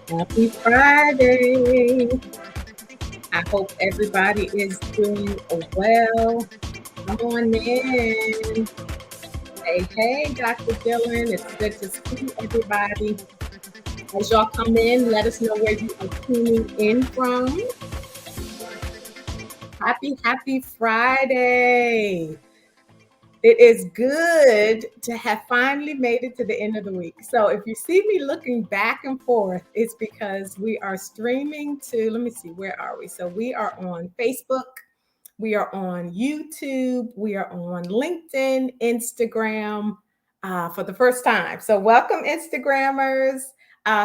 Happy Friday. I hope everybody is doing well. Come on in. Hey, hey, Dr. Dillon. It's good to see everybody. As y'all come in, let us know where you are tuning in from. Happy Friday. It is good to have finally made it to the end of the week. So if you see me looking back and forth, it's because we are streaming to, let me see, where are we? So we are on Facebook, we are on YouTube, we are on LinkedIn, Instagram for the first time. So welcome, Instagrammers.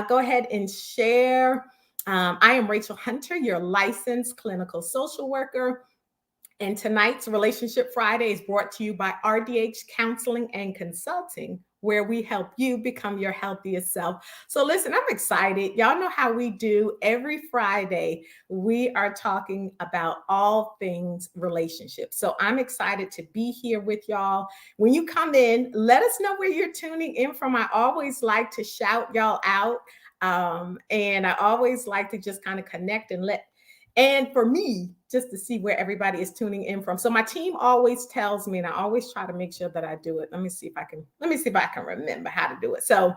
Go ahead and share. I am Rachel Hunter, your licensed clinical social worker. And tonight's Relationship Friday is brought to you by RDH Counseling and Consulting, where we help you become your healthiest self. So, listen, I'm excited. Y'all know how we do every Friday. We are talking about all things relationships. So, I'm excited to be here with y'all. When you come in, let us know where you're tuning in from. I always like to shout y'all out. And I always like to just kind of connect and for me, just to see where everybody is tuning in from. So my team always tells me, and I always try to make sure that I do it. Let me see if I can remember how to do it. So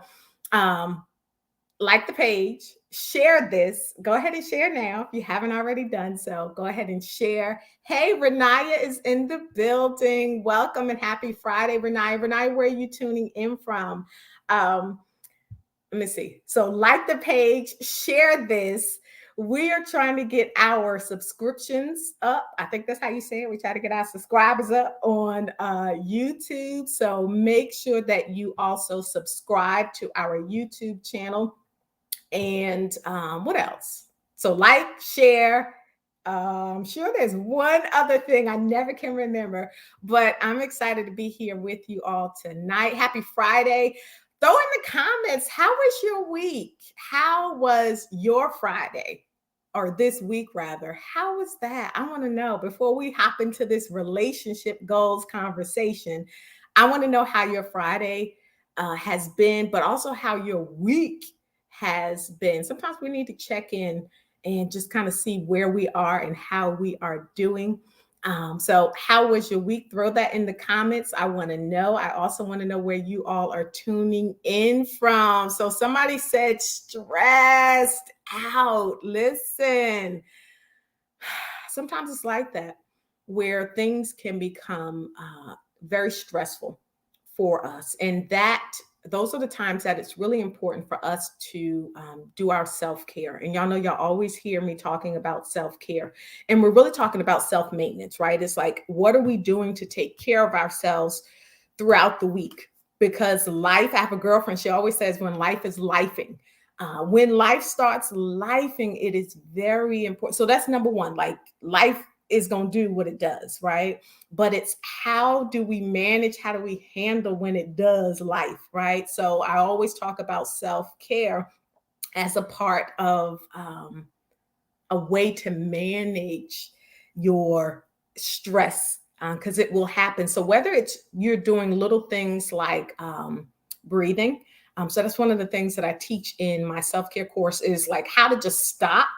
like the page, share this. Go ahead and share now if you haven't already done so. Go ahead and share. Hey, Renaya is in the building. Welcome and happy Friday, Renaya. Renaya, where are you tuning in from? Let me see. So like the page, share this. We are trying to get our subscriptions up. I think that's how you say it. We try to get our subscribers up on YouTube. So make sure that you also subscribe to our YouTube channel. And what else? So like, share. I'm sure there's one other thing I never can remember, but I'm excited to be here with you all tonight. Happy Friday. Throw in the comments, how was your week? How was your Friday? Or this week, rather. How was that? I want to know before we hop into this relationship goals conversation. I want to know how your Friday has been, but also how your week has been. Sometimes we need to check in and just kind of see where we are and how we are doing. So, how was your week? Throw that in the comments. I want to know. I also want to know where you all are tuning in from. So, somebody said stressed out. Listen, sometimes it's like that where things can become very stressful for us. And those are the times that it's really important for us to do our self-care. And y'all know, y'all always hear me talking about self-care. And we're really talking about self-maintenance, right? It's like, what are we doing to take care of ourselves throughout the week? Because life, I have a girlfriend, she always says, when life is lifing. When life starts lifing, it is very important. So that's number one. Like, life is going to do what it does, right? But it's how do we manage, how do we handle when it does life, right? So I always talk about self-care as a part of a way to manage your stress, because it will happen. So whether it's you're doing little things like breathing, so that's one of the things that I teach in my self-care course, is like how to just stop,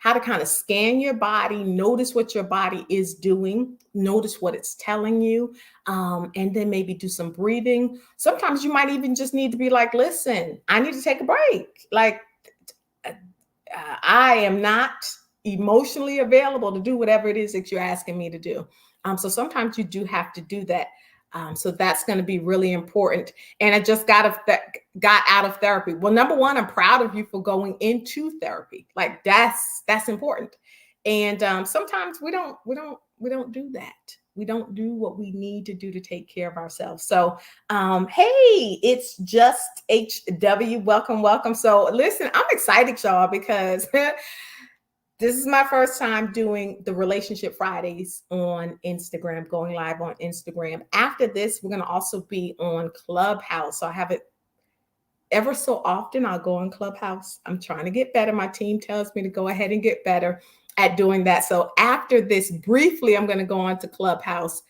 how to kind of scan your body, notice what your body is doing, notice what it's telling you, and then maybe do some breathing. Sometimes you might even just need to be like, listen, I need to take a break. Like, I am not emotionally available to do whatever it is that you're asking me to do. So sometimes you do have to do that. So that's going to be really important. And I just got out of therapy. Well, number one, I'm proud of you for going into therapy. Like, that's important. And sometimes we don't do that. We don't do what we need to do to take care of ourselves. So, hey, it's just HW. Welcome, welcome. So, listen, I'm excited, y'all, because this is my first time doing the Relationship Fridays on Instagram, going live on Instagram. After this, we're going to also be on Clubhouse. So I have it ever so often. I'll go on Clubhouse. I'm trying to get better. My team tells me to go ahead and get better at doing that. So after this, briefly, I'm going to go on to Clubhouse.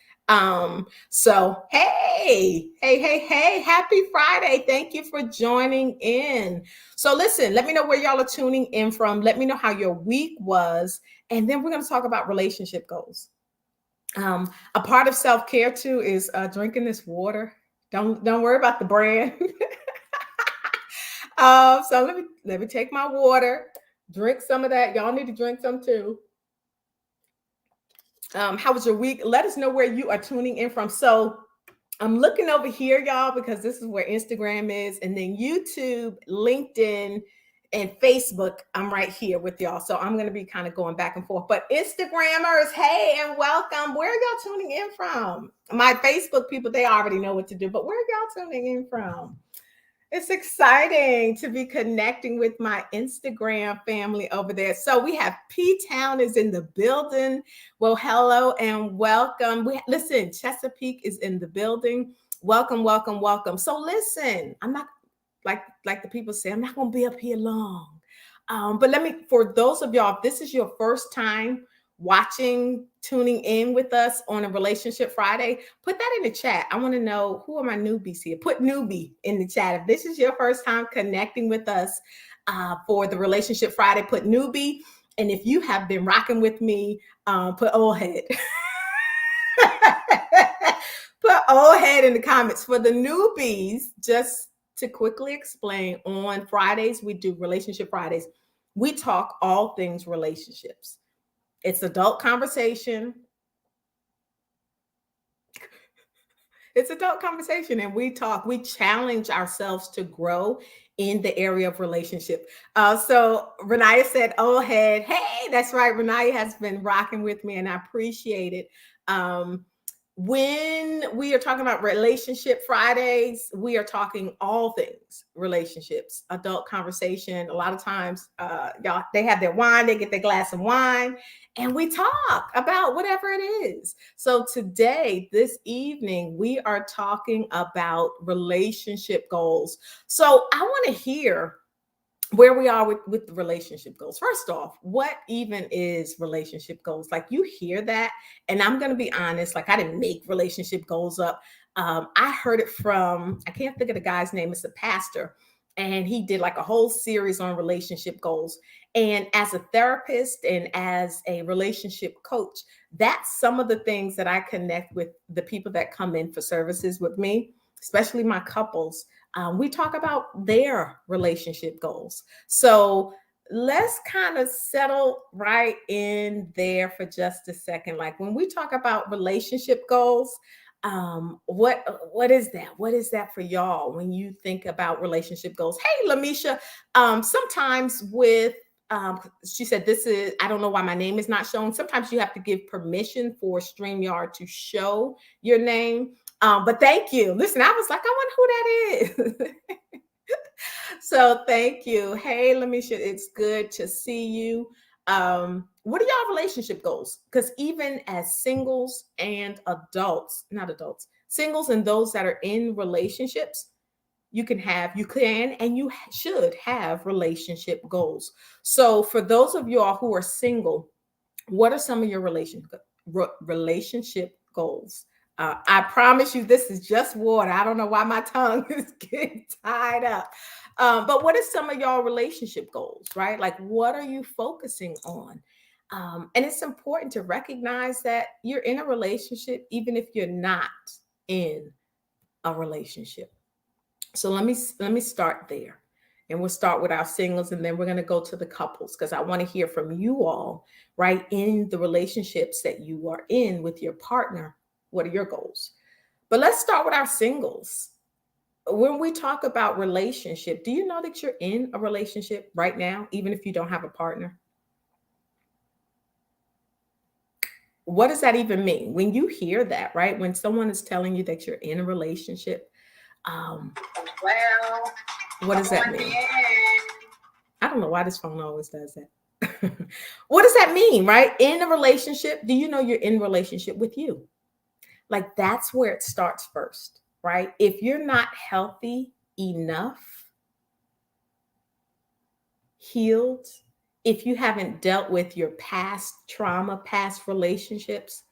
So hey, happy Friday. Thank you for joining in. So listen, let me know where y'all are tuning in from. Let me know how your week was. And then we're going to talk about relationship goals. A part of self-care too is drinking this water. Don't worry about the brand. So let me take my water, drink some of that. Y'all need to drink some too. How was your week? Let us know where you are tuning in from. So I'm looking over here, y'all, because this is where Instagram is, and then YouTube, LinkedIn, and Facebook. I'm right here with y'all. So I'm going to be kind of going back and forth. But Instagrammers, hey, and welcome. Where are y'all tuning in from? My Facebook people, they already know what to do, but where are y'all tuning in from? It's exciting to be connecting with my Instagram family over there. So we have P Town is in the building. Well, hello and welcome. Listen, Chesapeake is in the building. Welcome, welcome, welcome. So listen, I'm not like the people say, I'm not going to be up here long. But for those of y'all, if this is your first time watching, tuning in with us on a Relationship Friday, put that in the chat. I want to know, who are my newbies here? Put newbie in the chat. If this is your first time connecting with us for the Relationship Friday, put newbie. And if you have been rocking with me, put old head. Put old head in the comments. For the newbies, just to quickly explain, on Fridays, we do Relationship Fridays. We talk all things relationships. It's adult conversation. It's adult conversation, and we challenge ourselves to grow in the area of relationship. So Renaya said, oh, head. Hey, that's right. Renaya has been rocking with me, and I appreciate it. When we are talking about Relationship Fridays, we are talking all things relationships, adult conversation. A lot of times, y'all, they have their wine, they get their glass of wine, and we talk about whatever it is. So today, this evening, we are talking about relationship goals. So I want to hear where we are with the relationship goals. First off, what even is relationship goals? Like, you hear that, and I'm going to be honest, like, I didn't make relationship goals up. I heard it from, I can't think of the guy's name. It's a pastor, and he did like a whole series on relationship goals. And as a therapist and as a relationship coach, that's some of the things that I connect with the people that come in for services with me, especially my couples. We talk about their relationship goals. So let's kind of settle right in there for just a second. Like, when we talk about relationship goals, what is that? What is that for y'all when you think about relationship goals? Hey, Lamisha, sometimes with she said, this is, I don't know why my name is not shown. Sometimes you have to give permission for StreamYard to show your name. But thank you. Listen, I was like, I wonder who that is. So thank you. Hey, Lamisha, it's good to see you. What are y'all relationship goals? Because even as singles and adults, not adults, singles and those that are in relationships, you can and you should have relationship goals. So for those of y'all who are single, what are some of your relationship goals? I promise you, this is just water. I don't know why my tongue is getting tied up. But what are some of y'all relationship goals, right? Like, what are you focusing on? And it's important to recognize that you're in a relationship, even if you're not in a relationship. So let me start there. And we'll start with our singles, and then we're going to go to the couples, because I want to hear from you all, right? In the relationships that you are in with your partner, what are your goals? But let's start with our singles. When we talk about relationship, do you know that you're in a relationship right now, even if you don't have a partner? What does that even mean? When you hear that, right? When someone is telling you that you're in a relationship, well, what does that mean? I don't know why this phone always does that. What does that mean, right? In a relationship, do you know you're in relationship with you? Like, that's where it starts first, right? If you're not healthy enough, healed, if you haven't dealt with your past trauma, past relationships,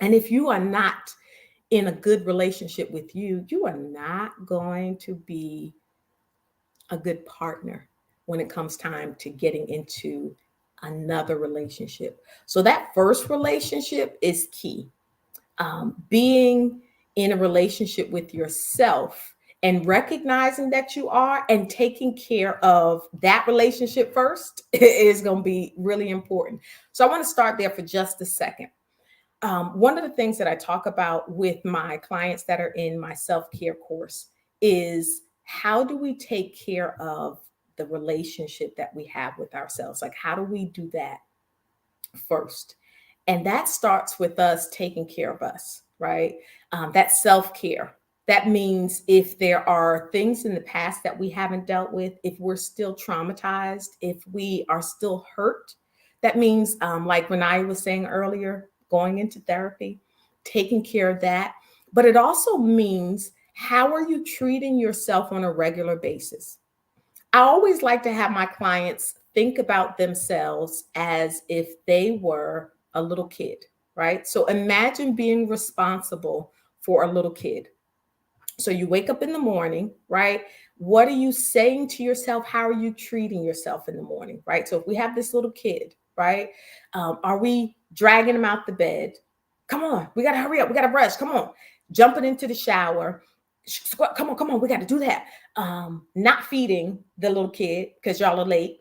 And if you are not in a good relationship with you, you are not going to be a good partner when it comes time to getting into another relationship. So that first relationship is key. Being in a relationship with yourself and recognizing that you are and taking care of that relationship first is going to be really important. So I want to start there for just a second. One of the things that I talk about with my clients that are in my self care course is how do we take care of the relationship that we have with ourselves? Like, how do we do that first? And that starts with us taking care of us, right? That's self care. That means if there are things in the past that we haven't dealt with, if we're still traumatized, if we are still hurt, that means, like Renaya was saying earlier, going into therapy, taking care of that. But it also means how are you treating yourself on a regular basis? I always like to have my clients think about themselves as if they were a little kid, right? So imagine being responsible for a little kid. So you wake up in the morning, right? What are you saying to yourself? How are you treating yourself in the morning, right? So if we have this little kid, right? Are we dragging him out the bed? Come on, we got to hurry up. We got to brush. Come on, jumping into the shower. Come on, we got to do that. Not feeding the little kid because y'all are late.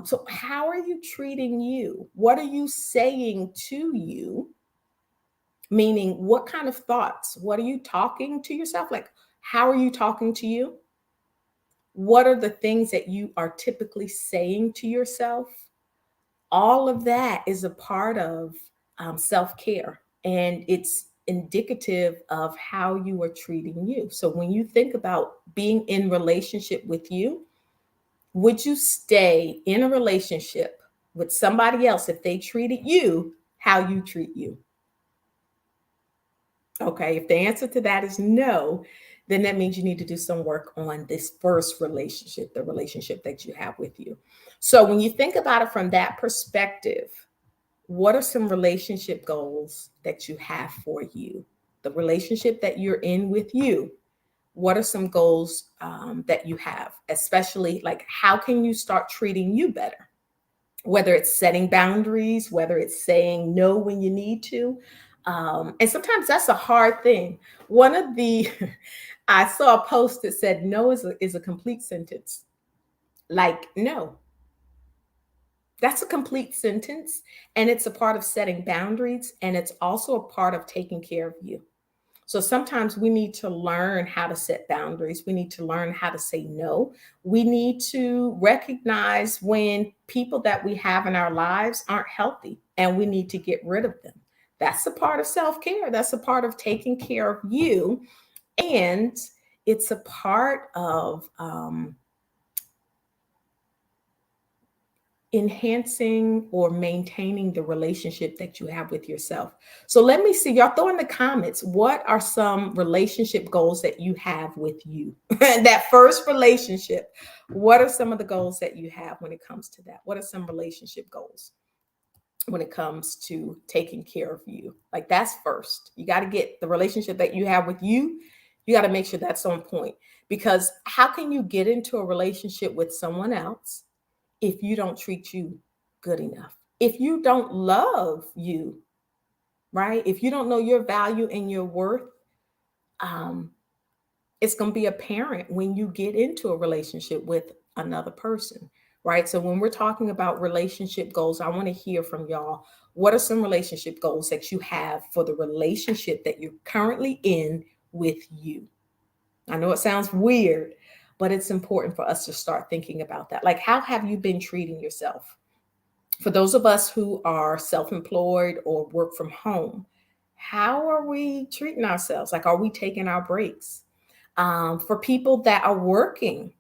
So how are you treating you? What are you saying to you? Meaning, what kind of thoughts? What are you talking to yourself? Like, how are you talking to you? What are the things that you are typically saying to yourself? All of that is a part of self care, and it's indicative of how you are treating you. So, when you think about being in relationship with you, would you stay in a relationship with somebody else if they treated you how you treat you? Okay, if the answer to that is no, then that means you need to do some work on this first relationship, the relationship that you have with you. So when you think about it from that perspective, what are some relationship goals that you have for you? The relationship that you're in with you, what are some goals that you have? Especially like, how can you start treating you better? Whether it's setting boundaries, whether it's saying no when you need to. And sometimes that's a hard thing. One of the, I saw a post that said, no is a complete sentence. Like, no, that's a complete sentence. And it's a part of setting boundaries. And it's also a part of taking care of you. So sometimes we need to learn how to set boundaries. We need to learn how to say no. We need to recognize when people that we have in our lives aren't healthy and we need to get rid of them. That's a part of self care. That's a part of taking care of you. And it's a part of enhancing or maintaining the relationship that you have with yourself. So let me see, y'all throw in the comments, what are some relationship goals that you have with you? That first relationship, what are some of the goals that you have when it comes to that? What are some relationship goals when it comes to taking care of you? Like, that's first. You got to get the relationship that you have with you. You got to make sure that's on point, because how can you get into a relationship with someone else if you don't treat you good enough? If you don't love you, right? If you don't know your value and your worth, um, it's going to be apparent when you get into a relationship with another person, right? So when we're talking about relationship goals, I want to hear from y'all. What are some relationship goals that you have for the relationship that you're currently in with you? I know it sounds weird, but it's important for us to start thinking about that. Like, how have you been treating yourself? For those of us who are self employed or work from home, how are we treating ourselves? Like, are we taking our breaks? For people that are working,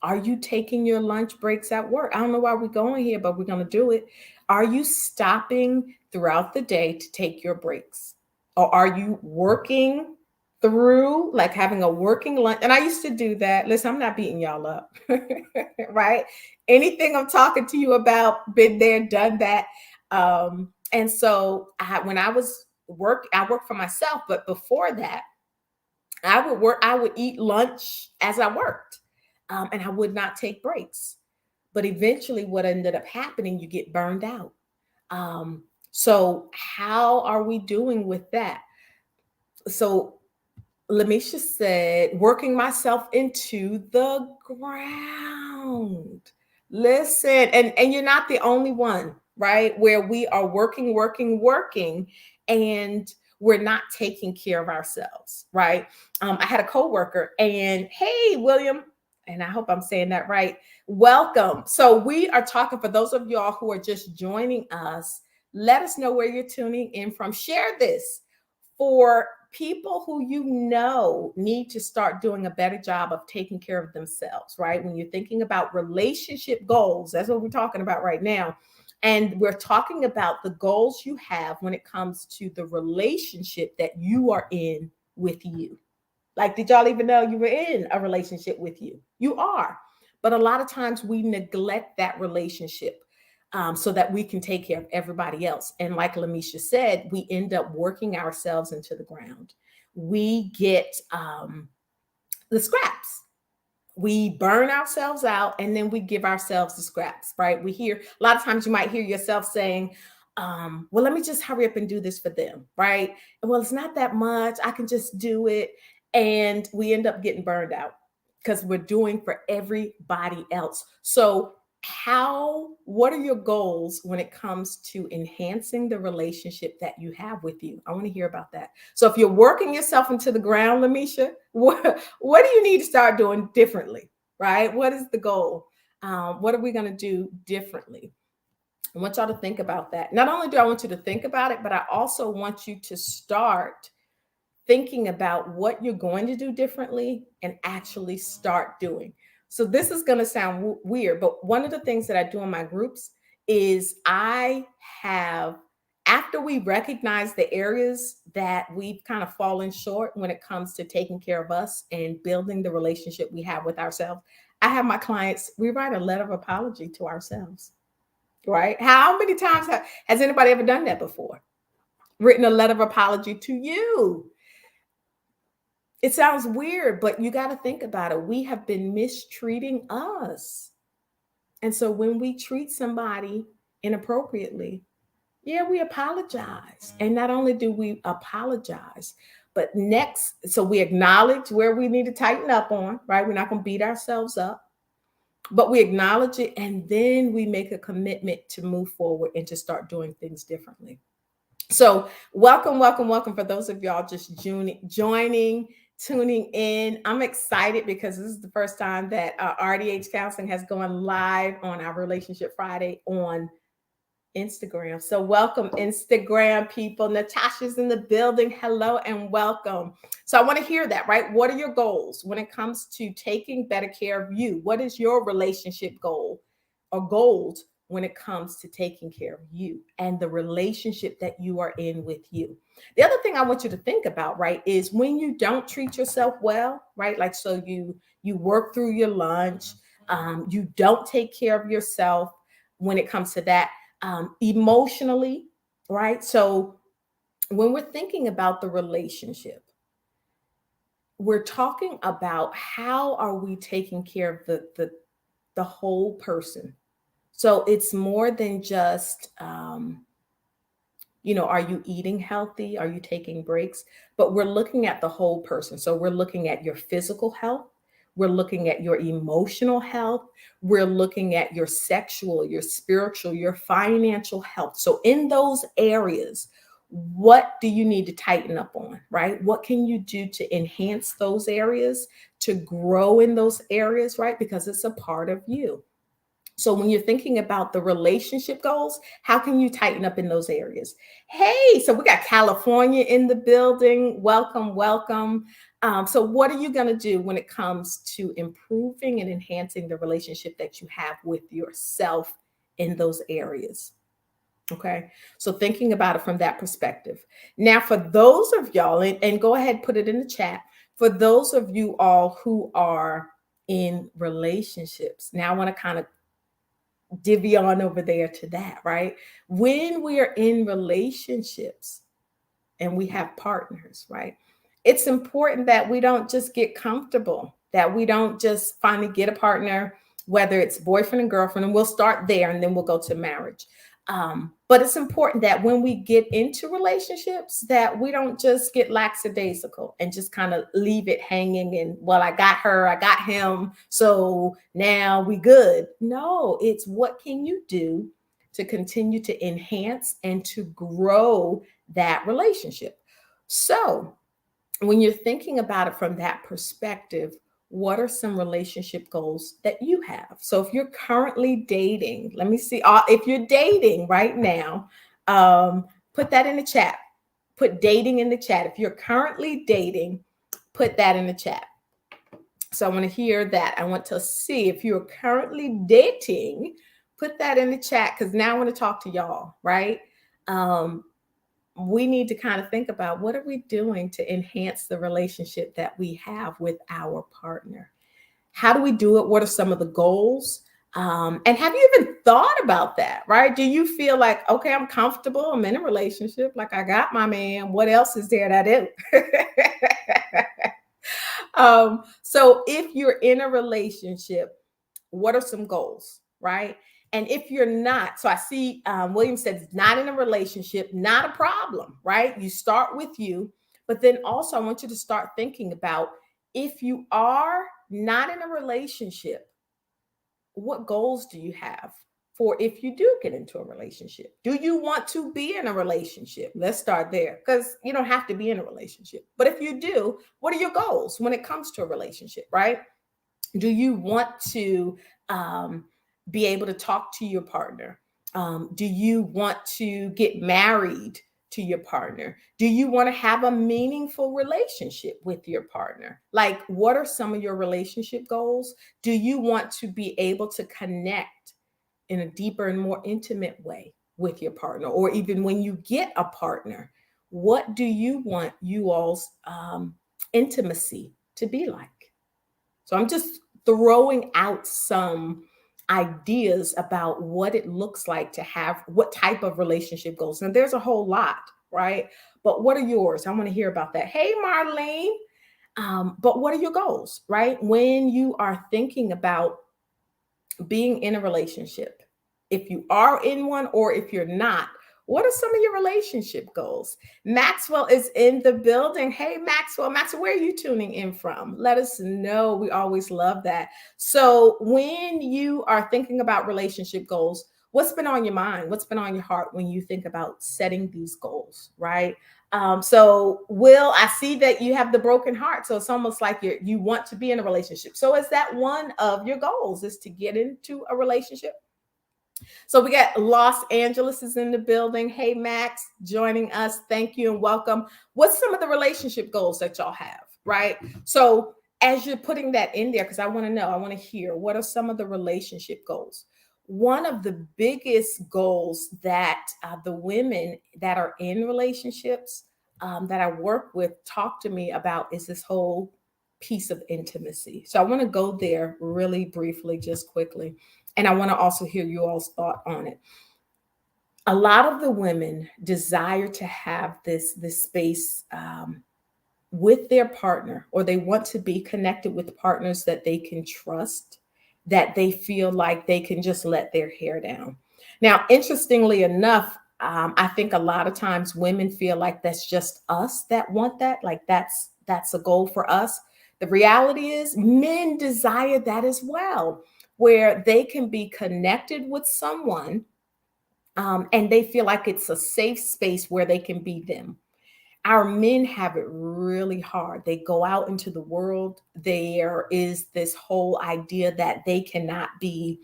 are you taking your lunch breaks at work? I don't know why we're going here, but we're going to do it. Are you stopping throughout the day to take your breaks? Or are you working through, like having a working lunch? And I used to do that. Listen, I'm not beating y'all up, right? Anything I'm talking to you about, been there, done that. And so when I was I work for myself, but before that, I would eat lunch as I worked, and I would not take breaks. But eventually, what ended up happening, you get burned out. So how are we doing with that? So Lamisha said, working myself into the ground. Listen, and you're not the only one, right? Where we are working, and we're not taking care of ourselves, right? I had a coworker, and hey, William, and I hope I'm saying that right. Welcome. So we are talking for those of y'all who are just joining us. Let us know where you're tuning in from. Share this for people who need to start doing a better job of taking care of themselves, right? When you're thinking about relationship goals, that's what we're talking about right now. And we're talking about the goals you have when it comes to the relationship that you are in with you. Like, did y'all even know you were in a relationship with you? You are. But a lot of times we neglect that relationship, so that we can take care of everybody else. And like Lamisha said, we end up working ourselves into the ground. We get the scraps. We burn ourselves out, and then we give ourselves the scraps, right? We hear a lot of times, you might hear yourself saying, well, let me just hurry up and do this for them, right? Well, it's not that much. I can just do it. And we end up getting burned out because we're doing for everybody else. So what are your goals when it comes to enhancing the relationship that you have with you? I want to hear about that. So if you're working yourself into the ground, Lamisha, what do you need to start doing differently, right? What is the goal? What are we going to do differently? I want y'all to think about that. Not only do I want you to think about it, but I also want you to start thinking about what you're going to do differently and actually start doing. So this is going to sound weird, but one of the things that I do in my groups is after we recognize the areas that we've kind of fallen short when it comes to taking care of us and building the relationship we have with ourselves, I have my clients, we write a letter of apology to ourselves, right? How many times has anybody ever done that before? Written a letter of apology to you. It sounds weird, but you got to think about it. We have been mistreating us. And so when we treat somebody inappropriately, yeah, we apologize. And not only do we apologize, but so we acknowledge where we need to tighten up on, right? We're not going to beat ourselves up, but we acknowledge it. And then we make a commitment to move forward and to start doing things differently. So welcome for those of y'all just joining, tuning in. I'm excited because this is the first time that RDH Counseling has gone live on our Relationship Friday on Instagram. So welcome, Instagram people. Natasha's in the building. Hello and welcome. So I want to hear that, right? What are your goals when it comes to taking better care of you? What is your relationship goal or goals when it comes to taking care of you and the relationship that you are in with you? The other thing I want you to think about, right, is when you don't treat yourself well, right? Like, so you work through your lunch, you don't take care of yourself when it comes to that, emotionally, right? So when we're thinking about the relationship, we're talking about how are we taking care of the whole person. So it's more than just are you eating healthy? Are you taking breaks? But we're looking at the whole person. So we're looking at your physical health. We're looking at your emotional health. We're looking at your sexual, your spiritual, your financial health. So in those areas, what do you need to tighten up on, right? What can you do to enhance those areas, to grow in those areas, right? Because it's a part of you. So when you're thinking about the relationship goals, how can you tighten up in those areas? Hey, so we got California in the building. Welcome. So what are you going to do when it comes to improving and enhancing the relationship that you have with yourself in those areas? Okay. So thinking about it from that perspective. Now, for those of y'all, and go ahead, put it in the chat. For those of you all who are in relationships, now I want to kind of divvy on over there to that, right? When we are in relationships, and we have partners, right? It's important that we don't just get comfortable, that we don't just finally get a partner, whether it's boyfriend and girlfriend, and we'll start there and then we'll go to marriage. But it's important that when we get into relationships, that we don't just get lackadaisical and just kind of leave it hanging and, well, I got her, I got him, so now we good. No, it's what can you do to continue to enhance and to grow that relationship. So when you're thinking about it from that perspective, what are some relationship goals that you have? So if you're currently dating, let me see. If you're dating right now, put that in the chat. Put dating in the chat. If you're currently dating, put that in the chat. So I want to hear that. I want to see if you're currently dating, put that in the chat, because now I want to talk to y'all, right? We need to kind of think about what are we doing to enhance the relationship that we have with our partner? How do we do it? What are some of the goals? And have you even thought about that, right? Do you feel like, okay, I'm comfortable, I'm in a relationship, like I got my man, what else is there to do? So if you're in a relationship, what are some goals, right? And if you're not, so I see William said not in a relationship, not a problem, right? You start with you, but then also I want you to start thinking about if you are not in a relationship, what goals do you have for if you do get into a relationship? Do you want to be in a relationship? Let's start there, because you don't have to be in a relationship. But if you do, what are your goals when it comes to a relationship, right? Do you want to be able to talk to your partner? Do you want to get married to your partner? Do you want to have a meaningful relationship with your partner? Like, what are some of your relationship goals? Do you want to be able to connect in a deeper and more intimate way with your partner? Or even when you get a partner, what do you want you all's intimacy to be like? So I'm just throwing out some ideas about what it looks like to have what type of relationship goals. And there's a whole lot, right? But what are yours? I want to hear about that. Hey, Marlene. But what are your goals, right? When you are thinking about being in a relationship, if you are in one or if you're not, what are some of your relationship goals? Maxwell is in the building. Hey, Maxwell. Maxwell, where are you tuning in from? Let us know. We always love that. So when you are thinking about relationship goals, what's been on your mind? What's been on your heart when you think about setting these goals, right? So Will, I see that you have the broken heart. So it's almost like you want to be in a relationship. So is that one of your goals, is to get into a relationship? So we got Los Angeles is in the building. Hey, Max, joining us. Thank you and welcome. What's some of the relationship goals that y'all have, right? So as you're putting that in there, because I want to know, I want to hear, what are some of the relationship goals? One of the biggest goals that the women that are in relationships that I work with talk to me about is this whole piece of intimacy. So I want to go there really briefly, just quickly. And I want to also hear you all's thought on it. A lot of the women desire to have this space with their partner, or they want to be connected with partners that they can trust, that they feel like they can just let their hair down. Now, interestingly enough, I think a lot of times women feel like that's just us that want that, like that's a goal for us. The reality is men desire that as well, where they can be connected with someone and they feel like it's a safe space where they can be them. Our men have it really hard. They go out into the world. There is this whole idea that they cannot be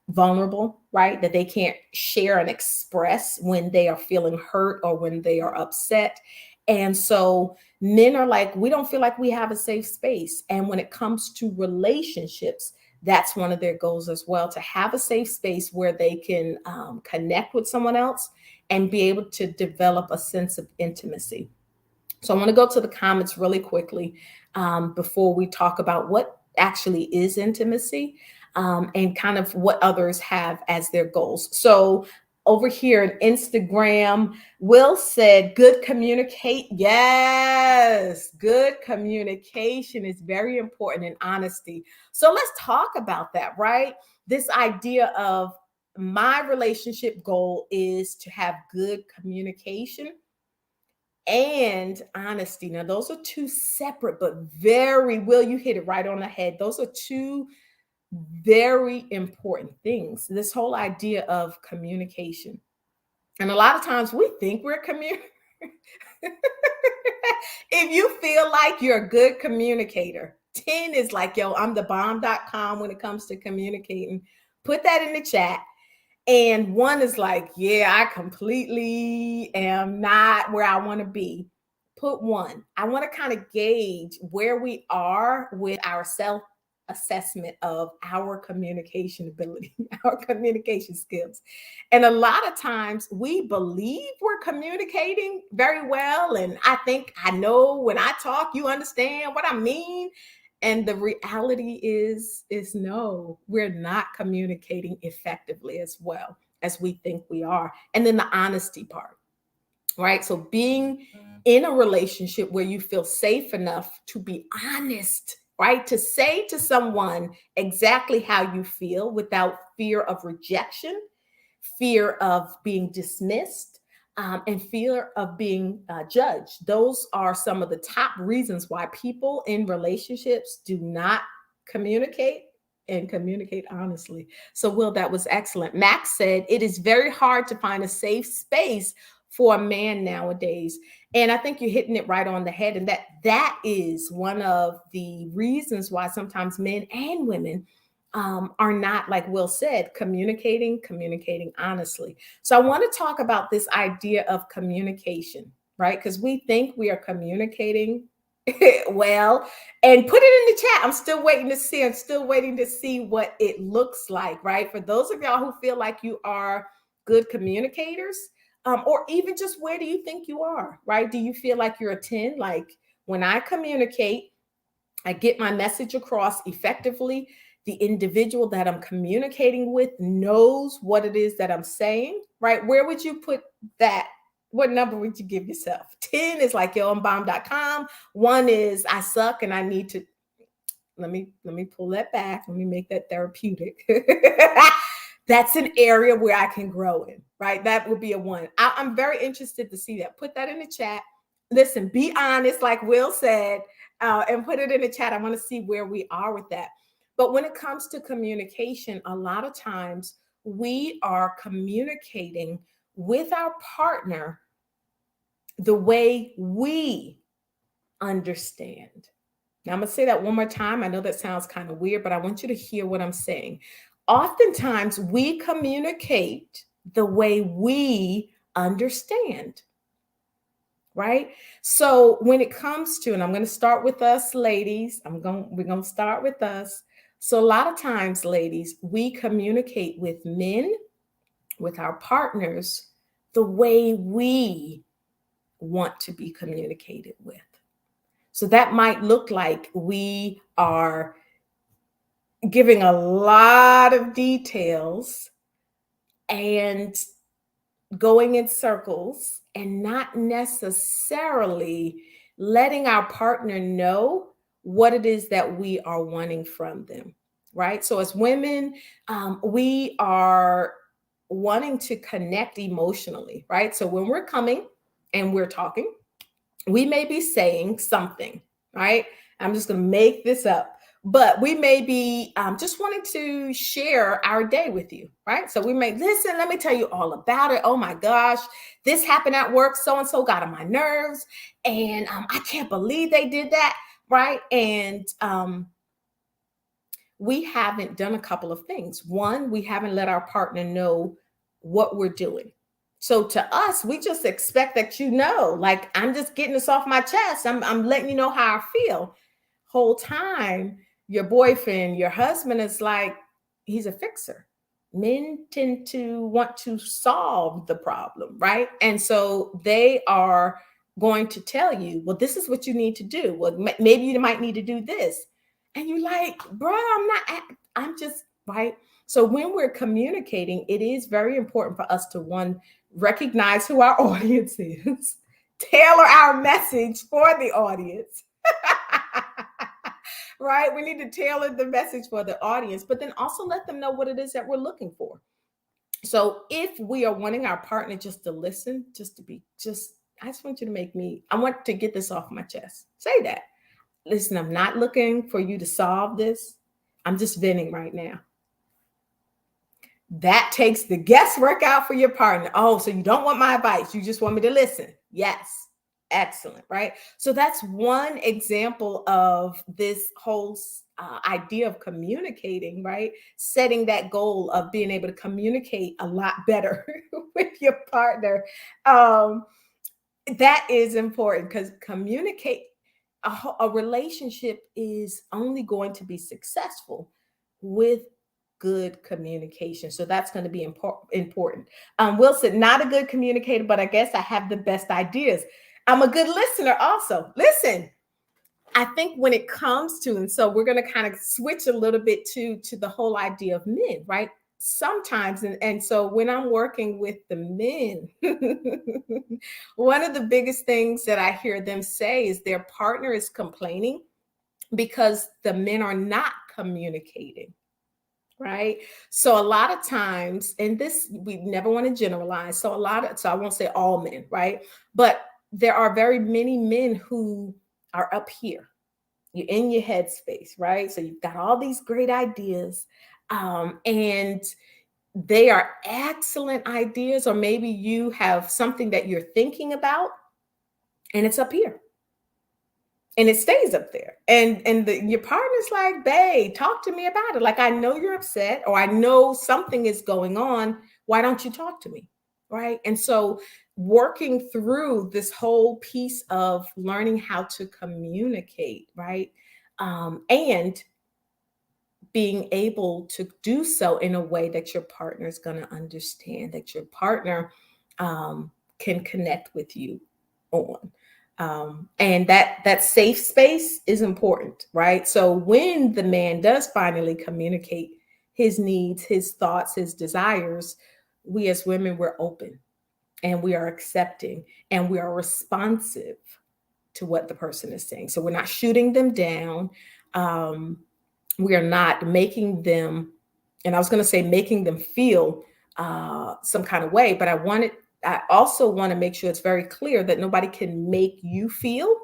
vulnerable, right? That they can't share and express when they are feeling hurt or when they are upset. And so men are like, we don't feel like we have a safe space. And when it comes to relationships, that's one of their goals as well, to have a safe space where they can connect with someone else and be able to develop a sense of intimacy. So I want to go to the comments really quickly before we talk about what actually is intimacy and kind of what others have as their goals. So Over here on Instagram, Will said, good communicate. Yes, good communication is very important in honesty. So let's talk about that, right? This idea of my relationship goal is to have good communication and honesty. Now, those are two separate, but very, Will, you hit it right on the head. Those are two very important things. This whole idea of communication. And a lot of times we think we're communicating. If you feel like you're a good communicator, 10 is like, yo, I'm the bomb.com when it comes to communicating. Put that in the chat. And one is like, yeah, I completely am not where I want to be. Put one. I want to kind of gauge where we are with our self assessment of our communication ability, our communication skills. And a lot of times we believe we're communicating very well. And I think I know when I talk, you understand what I mean. And the reality is no, we're not communicating effectively as well as we think we are. And then the honesty part, right? So being in a relationship where you feel safe enough to be honest, right? To say to someone exactly how you feel without fear of rejection, fear of being dismissed, and fear of being judged. Those are some of the top reasons why people in relationships do not communicate and communicate honestly. So, Will, that was excellent. Max said it is very hard to find a safe space for a man nowadays. And I think you're hitting it right on the head. And that is one of the reasons why sometimes men and women are not, like Will said, communicating honestly. So I want to talk about this idea of communication, right? Because we think we are communicating well, and put it in the chat. I'm still waiting to see. I'm still waiting to see what it looks like, right? For those of y'all who feel like you are good communicators, or even just where do you think you are, right? Do you feel like you're a 10? Like when I communicate, I get my message across effectively. The individual that I'm communicating with knows what it is that I'm saying, right? Where would you put that? What number would you give yourself? 10 is like, yo, I'm bomb.com. One is I suck and I need to let me pull that back. Let me make that therapeutic. That's an area where I can grow in, right? That would be a one. I'm very interested to see that. Put that in the chat. Listen, be honest, like Will said, and put it in the chat. I want to see where we are with that. But when it comes to communication, a lot of times we are communicating with our partner the way we understand. Now, I'm going to say that one more time. I know that sounds kind of weird, but I want you to hear what I'm saying. Oftentimes, we communicate the way we understand, right? So when it comes to, and I'm going to start with us ladies, we're going to start with us. So a lot of times, ladies, we communicate with men, with our partners, the way we want to be communicated with. So that might look like we are giving a lot of details and going in circles and not necessarily letting our partner know what it is that we are wanting from them, right? So as women, we are wanting to connect emotionally, right? So when we're coming and we're talking, we may be saying something, right? I'm just going to make this up, but we may be just wanting to share our day with you, right? So we may listen, let me tell you all about it. Oh my gosh, this happened at work. So and so got on my nerves, and I can't believe they did that, right? And we haven't done a couple of things. One, we haven't let our partner know what we're doing. So to us, we just expect that like I'm just getting this off my chest. I'm letting you know how I feel. Whole time, your boyfriend, your husband is like, he's a fixer. Men tend to want to solve the problem, right? And so they are going to tell you, well, this is what you need to do. Well, maybe you might need to do this. And you're like, bro, I'm not, I'm just, right? So when we're communicating, it is very important for us to, one, recognize who our audience is, tailor our message for the audience. Right? We need to tailor the message for the audience, but then also let them know what it is that we're looking for. So if we are wanting our partner just to listen, I just want you to I want to get this off my chest. Say that. Listen, I'm not looking for you to solve this. I'm just venting right now. That takes the guesswork out for your partner. Oh, so you don't want my advice. You just want me to listen. Yes. Excellent. Right. So that's one example of this whole idea of communicating, right? Setting that goal of being able to communicate a lot better with your partner. Um, that is important because a relationship is only going to be successful with good communication. So that's going to be important. Wilson, not a good communicator, but I guess I have the best ideas. I'm a good listener also. Listen, I think when it comes to, and so we're going to kind of switch a little bit to the whole idea of men, right? Sometimes, and so when I'm working with the men, one of the biggest things that I hear them say is their partner is complaining because the men are not communicating. Right. So a lot of times, and this we never want to generalize. So I won't say all men, right? But there are very many men who are up here. You're in your headspace, right? So you've got all these great ideas. And they are excellent ideas, or maybe you have something that you're thinking about, and it's up here and it stays up there, and your partner's like, babe, talk to me about it. Like, I know you're upset, or I know something is going on. Why don't you talk to me? Right. And so working through this whole piece of learning how to communicate, right, and being able to do so in a way that your partner is going to understand, that your partner can connect with you on. And that safe space is important, right? So when the man does finally communicate his needs, his thoughts, his desires, we as women, we're open and we are accepting and we are responsive to what the person is saying. So we're not shooting them down. We are not making them, and I was going to say making them feel some kind of way, but I also want to make sure it's very clear that nobody can make you feel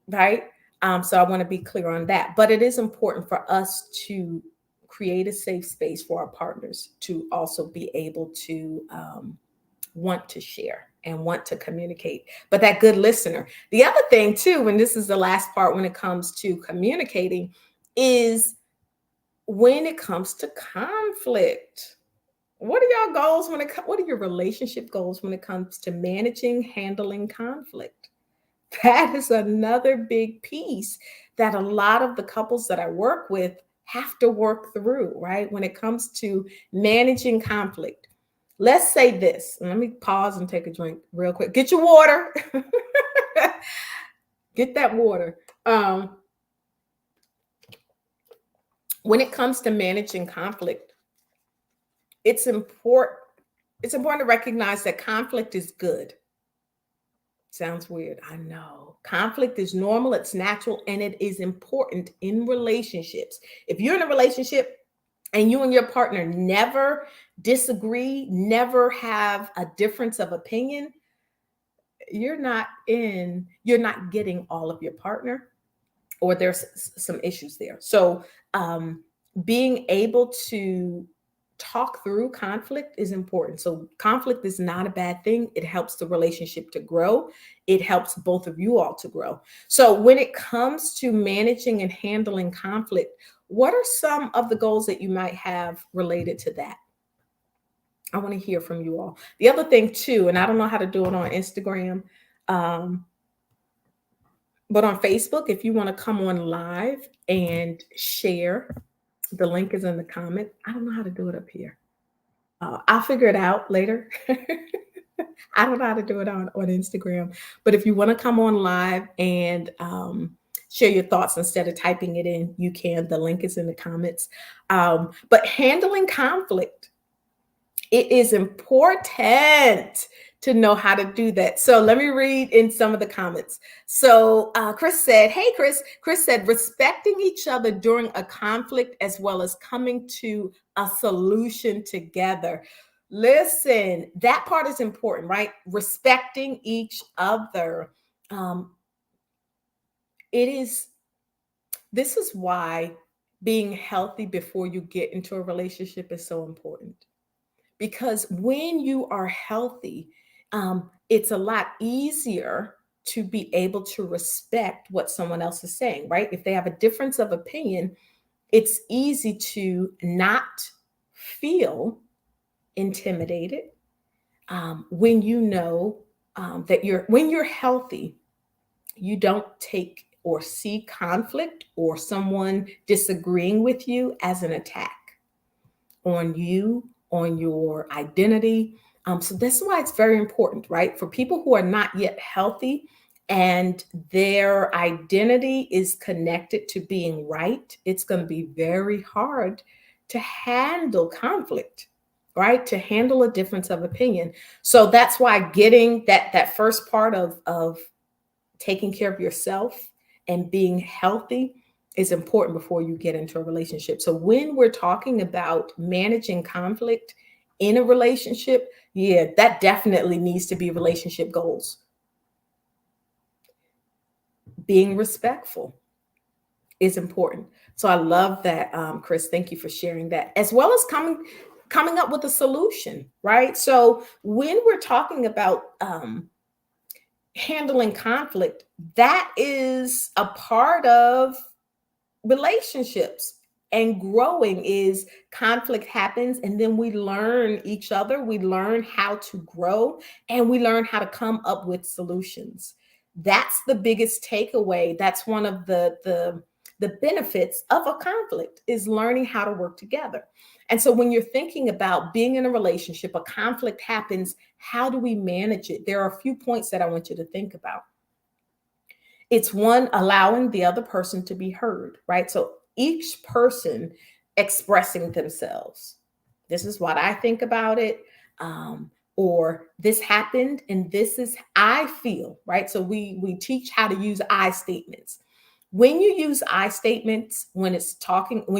right. So I want to be clear on that. But it is important for us to create a safe space for our partners to also be able to want to share and want to communicate. But that good listener. The other thing too, and this is the last part when it comes to communicating, is when it comes to conflict. What are your goals what are your relationship goals when it comes to handling conflict? That is another big piece that a lot of the couples that I work with have to work through, right? When it comes to managing conflict. Let's say this, and let me pause and take a drink real quick. Get your water. Get that water. When it comes to managing conflict, it's important to recognize that conflict is good. Sounds weird. I know. Conflict is normal, it's natural, and it is important in relationships. If you're in a relationship and you and your partner never disagree, never have a difference of opinion, you're not getting all of your partner, or there's some issues there. So being able to talk through conflict is important. So conflict is not a bad thing. It helps the relationship to grow. It helps both of you all to grow. So when it comes to managing and handling conflict, what are some of the goals that you might have related to that? I want to hear from you all. The other thing too, and I don't know how to do it on Instagram, but on Facebook, if you want to come on live and share, the link is in the comment. I don't know how to do it up here. I'll figure it out later. I don't know how to do it on Instagram. But if you want to come on live and share your thoughts instead of typing it in, you can. The link is in the comments. But handling conflict, it is important to know how to do that. So let me read in some of the comments. So Chris said, hey, Chris said, respecting each other during a conflict as well as coming to a solution together. Listen, that part is important, right? Respecting each other. This is why being healthy before you get into a relationship is so important. Because when you are healthy, it's a lot easier to be able to respect what someone else is saying, right? If they have a difference of opinion, it's easy to not feel intimidated when you know that when you're healthy, you don't take or see conflict or someone disagreeing with you as an attack on you, on your identity. So that's why it's very important, right? For people who are not yet healthy and their identity is connected to being right, it's going to be very hard to handle conflict, right? To handle a difference of opinion. So that's why getting that first part of taking care of yourself and being healthy is important before you get into a relationship. So when we're talking about managing conflict in a relationship, yeah, that definitely needs to be relationship goals. Being respectful is important. So I love that, Chris. Thank you for sharing that, as well as coming up with a solution, right? So when we're talking about handling conflict, that is a part of relationships. And growing is conflict happens, and then we learn each other, we learn how to grow, and we learn how to come up with solutions. That's the biggest takeaway. That's one of the benefits of a conflict, is learning how to work together. And so when you're thinking about being in a relationship, a conflict happens, how do we manage it? There are a few points that I want you to think about. It's one, allowing the other person to be heard, right? So each person expressing themselves. This is what I think about it. Or this happened and this is I feel, right? So we teach how to use I statements. When you use I statements, when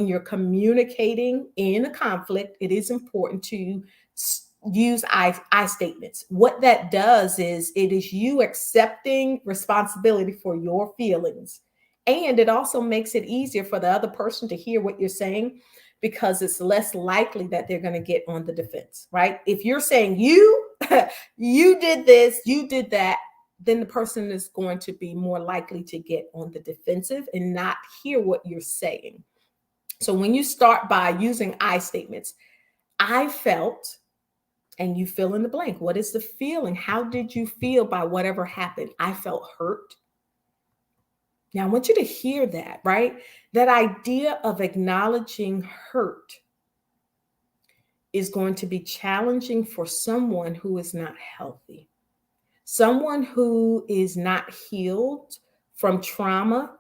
you're communicating in a conflict, it is important to use I statements. What that does is it is you accepting responsibility for your feelings. And it also makes it easier for the other person to hear what you're saying, because it's less likely that they're going to get on the defense, right? If you're saying you did this, you did that, then the person is going to be more likely to get on the defensive and not hear what you're saying. So when you start by using I statements, I felt, and you fill in the blank. What is the feeling? How did you feel by whatever happened? I felt hurt. Now, I want you to hear that, right? That idea of acknowledging hurt is going to be challenging for someone who is not healthy. Someone who is not healed from trauma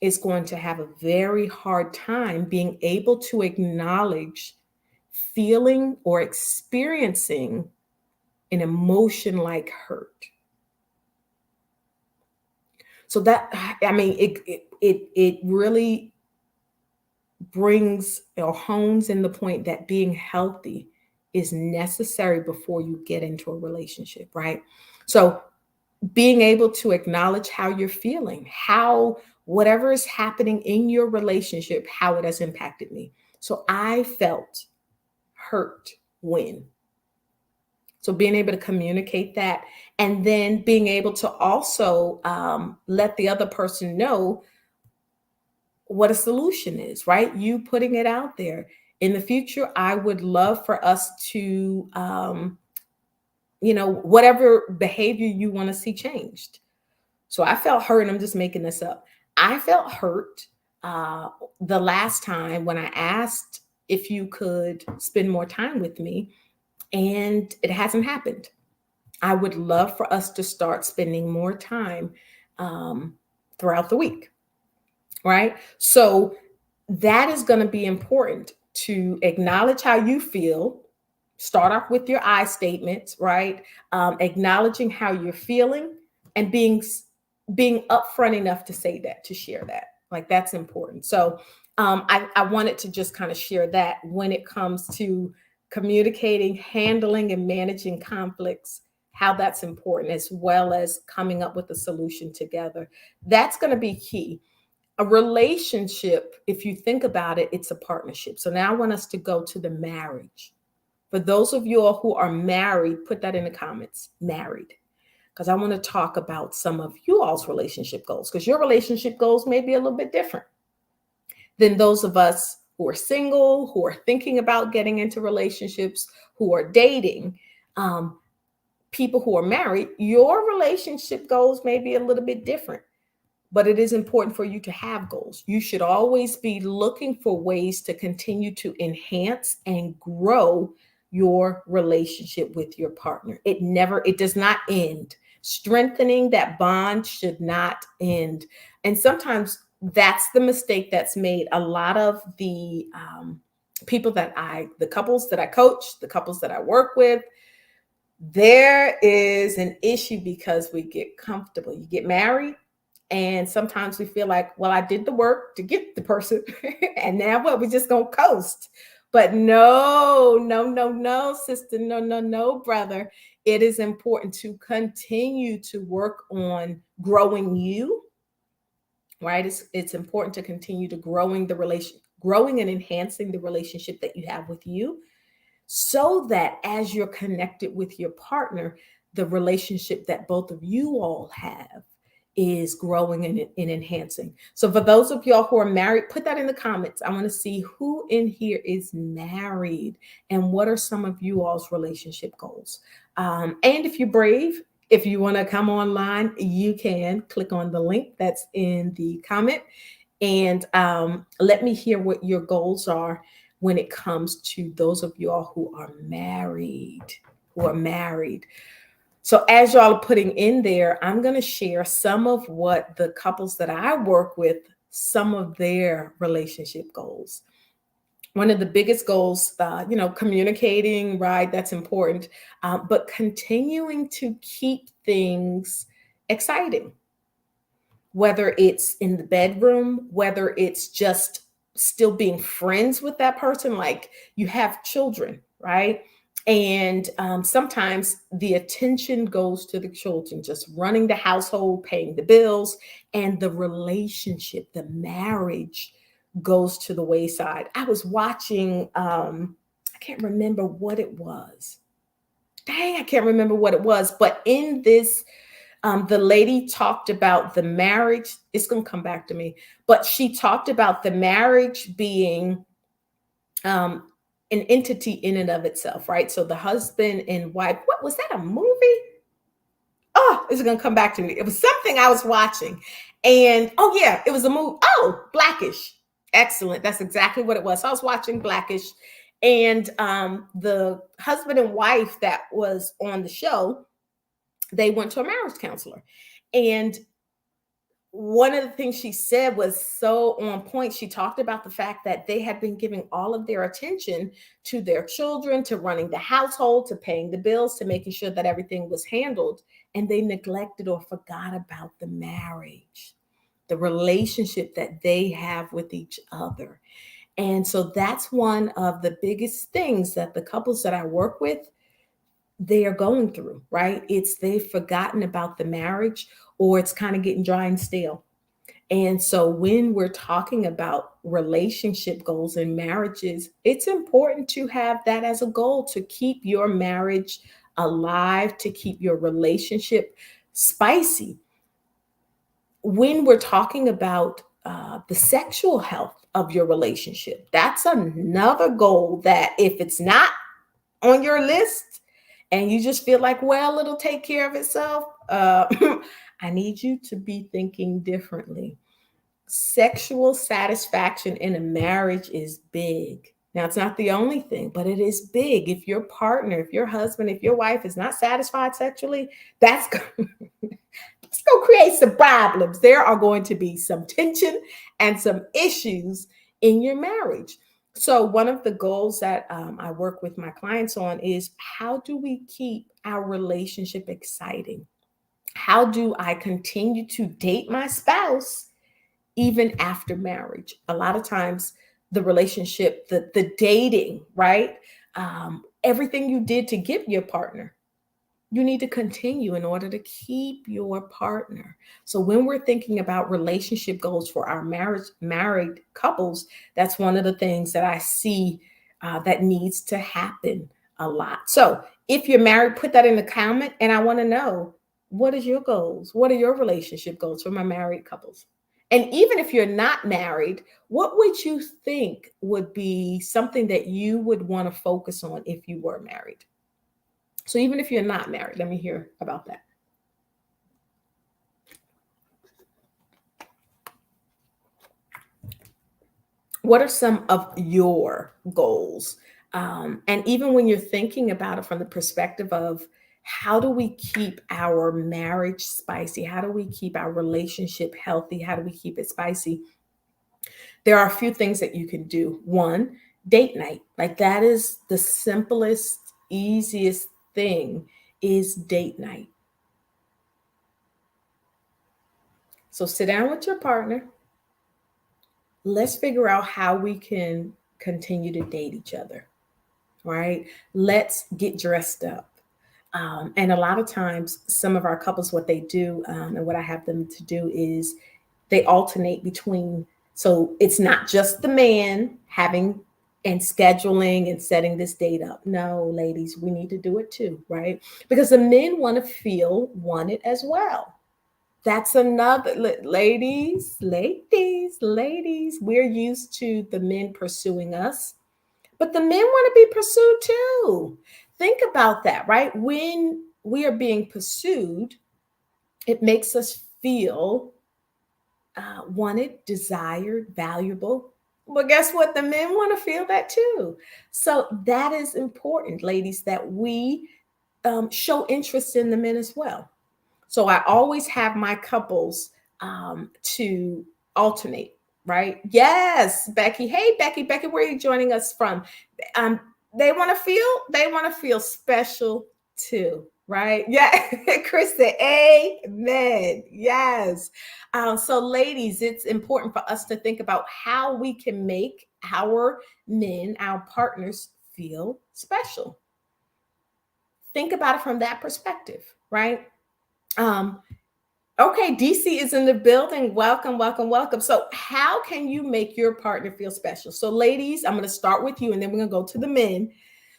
is going to have a very hard time being able to acknowledge feeling or experiencing an emotion like hurt. So that, I mean, it really brings or hones in the point that being healthy is necessary before you get into a relationship, right? So being able to acknowledge how you're feeling, how whatever is happening in your relationship, how it has impacted me. So I felt hurt when. So being able to communicate that, and then being able to also let the other person know what a solution is, right? You putting it out there. In the future, I would love for us to, whatever behavior you want to see changed. So I felt hurt, and I'm just making this up. I felt hurt the last time when I asked if you could spend more time with me, and it hasn't happened. I would love for us to start spending more time throughout the week, right? So that is going to be important to acknowledge how you feel. Start off with your I statements, right? Acknowledging how you're feeling and being upfront enough to say that, to share that. Like that's important. So I wanted to just kind of share that when it comes to communicating, handling, and managing conflicts, how that's important, as well as coming up with a solution together. That's going to be key. A relationship, if you think about it, it's a partnership. So now I want us to go to the marriage. For those of you all who are married, put that in the comments, married, because I want to talk about some of you all's relationship goals, because your relationship goals may be a little bit different than those of us who are single, who are thinking about getting into relationships, who are dating. People who are married, your relationship goals may be a little bit different, but it is important for you to have goals. You should always be looking for ways to continue to enhance and grow your relationship with your partner. It does not end. Strengthening that bond should not end. And sometimes that's the mistake that's made. A lot of the the couples that I coach, the couples that I work with, there is an issue because we get comfortable. You get married, and sometimes we feel like, well, I did the work to get the person, and now what? We're just gonna coast. But no, no, no, no, sister, no, no, no, brother. It is important to continue to work on growing you, right? It's important to continue to growing and enhancing the relationship that you have with you, so that as you're connected with your partner, the relationship that both of you all have is growing and enhancing. So for those of y'all who are married, put that in the comments. I want to see who in here is married and what are some of you all's relationship goals. And if you're brave, if you want to come online, you can click on the link that's in the comment and let me hear what your goals are when it comes to those of y'all who are married, So as y'all are putting in there, I'm going to share some of what the couples that I work with, some of their relationship goals. One of the biggest goals, communicating, right? That's important. But continuing to keep things exciting, whether it's in the bedroom, whether it's just still being friends with that person, like you have children, right? And sometimes the attention goes to the children, just running the household, paying the bills, and the relationship, the marriage goes to the wayside. I was watching, I can't remember what it was. Dang, I can't remember what it was. But in this, the lady talked about the marriage. It's going to come back to me. But she talked about the marriage being an entity in and of itself, right? So the husband and wife, what was that, a movie? Oh, it's going to come back to me. It was something I was watching. And oh, yeah, it was a movie. Oh, Blackish. Excellent. That's exactly what it was. So I was watching Blackish. And the husband and wife that was on the show, they went to a marriage counselor. And one of the things she said was so on point. She talked about the fact that they had been giving all of their attention to their children, to running the household, to paying the bills, to making sure that everything was handled. And they neglected or forgot about the marriage, the relationship that they have with each other. And so that's one of the biggest things that the couples that I work with, they are going through, right? It's they've forgotten about the marriage, or it's kind of getting dry and stale. And so when we're talking about relationship goals and marriages, it's important to have that as a goal, to keep your marriage alive, to keep your relationship spicy. When we're talking about the sexual health of your relationship, that's another goal that if it's not on your list, and you just feel like, well, it'll take care of itself, I need you to be thinking differently. Sexual satisfaction in a marriage is big. Now, it's not the only thing, but it is big. If your partner, if your husband, if your wife is not satisfied sexually, that's It's going to create some problems. There are going to be some tension and some issues in your marriage. So, one of the goals that I work with my clients on is how do we keep our relationship exciting? How do I continue to date my spouse even after marriage? A lot of times, the relationship, the dating, right? Everything you did to get your partner, you need to continue in order to keep your partner. So when we're thinking about relationship goals for our married couples, that's one of the things that I see that needs to happen a lot. So if you're married, put that in the comment, and I want to know, what is your goals? What are your relationship goals for my married couples? And even if you're not married, what would you think would be something that you would want to focus on if you were married? So even if you're not married, let me hear about that. What are some of your goals? And even when you're thinking about it from the perspective of how do we keep our marriage spicy? How do we keep our relationship healthy? How do we keep it spicy? There are a few things that you can do. One, date night. Like that is the simplest, easiest thing is date night. So sit down with your partner. Let's figure out how we can continue to date each other, right? Let's get dressed up. And a lot of times, some of our couples, what they do, and what I have them to do is they alternate between. So it's not just the man having and scheduling and setting this date up. No, ladies, we need to do it too, right? Because the men want to feel wanted as well. That's another, ladies, we're used to the men pursuing us, but the men want to be pursued too. Think about that, right? When we are being pursued, it makes us feel wanted, desired, valuable. Well, guess what? The men want to feel that too. So that is important, ladies, that we show interest in the men as well. So I always have my couples to alternate, right? Yes, Becky. Hey, Becky, where are you joining us from? Um, they want to feel special too, right? Yeah, Chris said, amen. Yes. So, ladies, it's important for us to think about how we can make our men, our partners, feel special. Think about it from that perspective, right? Um, okay, DC is in the building. Welcome, welcome, welcome. So, how can you make your partner feel special? So, ladies, I'm going to start with you, and then we're going to go to the men.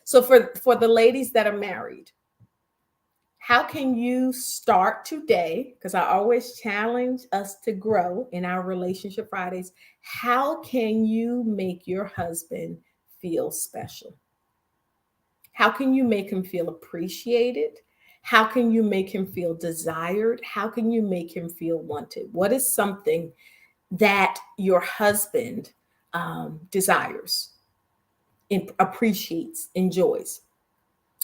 So, for the ladies that are married, how can you start today? Because I always challenge us to grow in our relationship Fridays. How can you make your husband feel special? How can you make him feel appreciated? How can you make him feel desired? How can you make him feel wanted? What is something that your husband desires, appreciates, enjoys?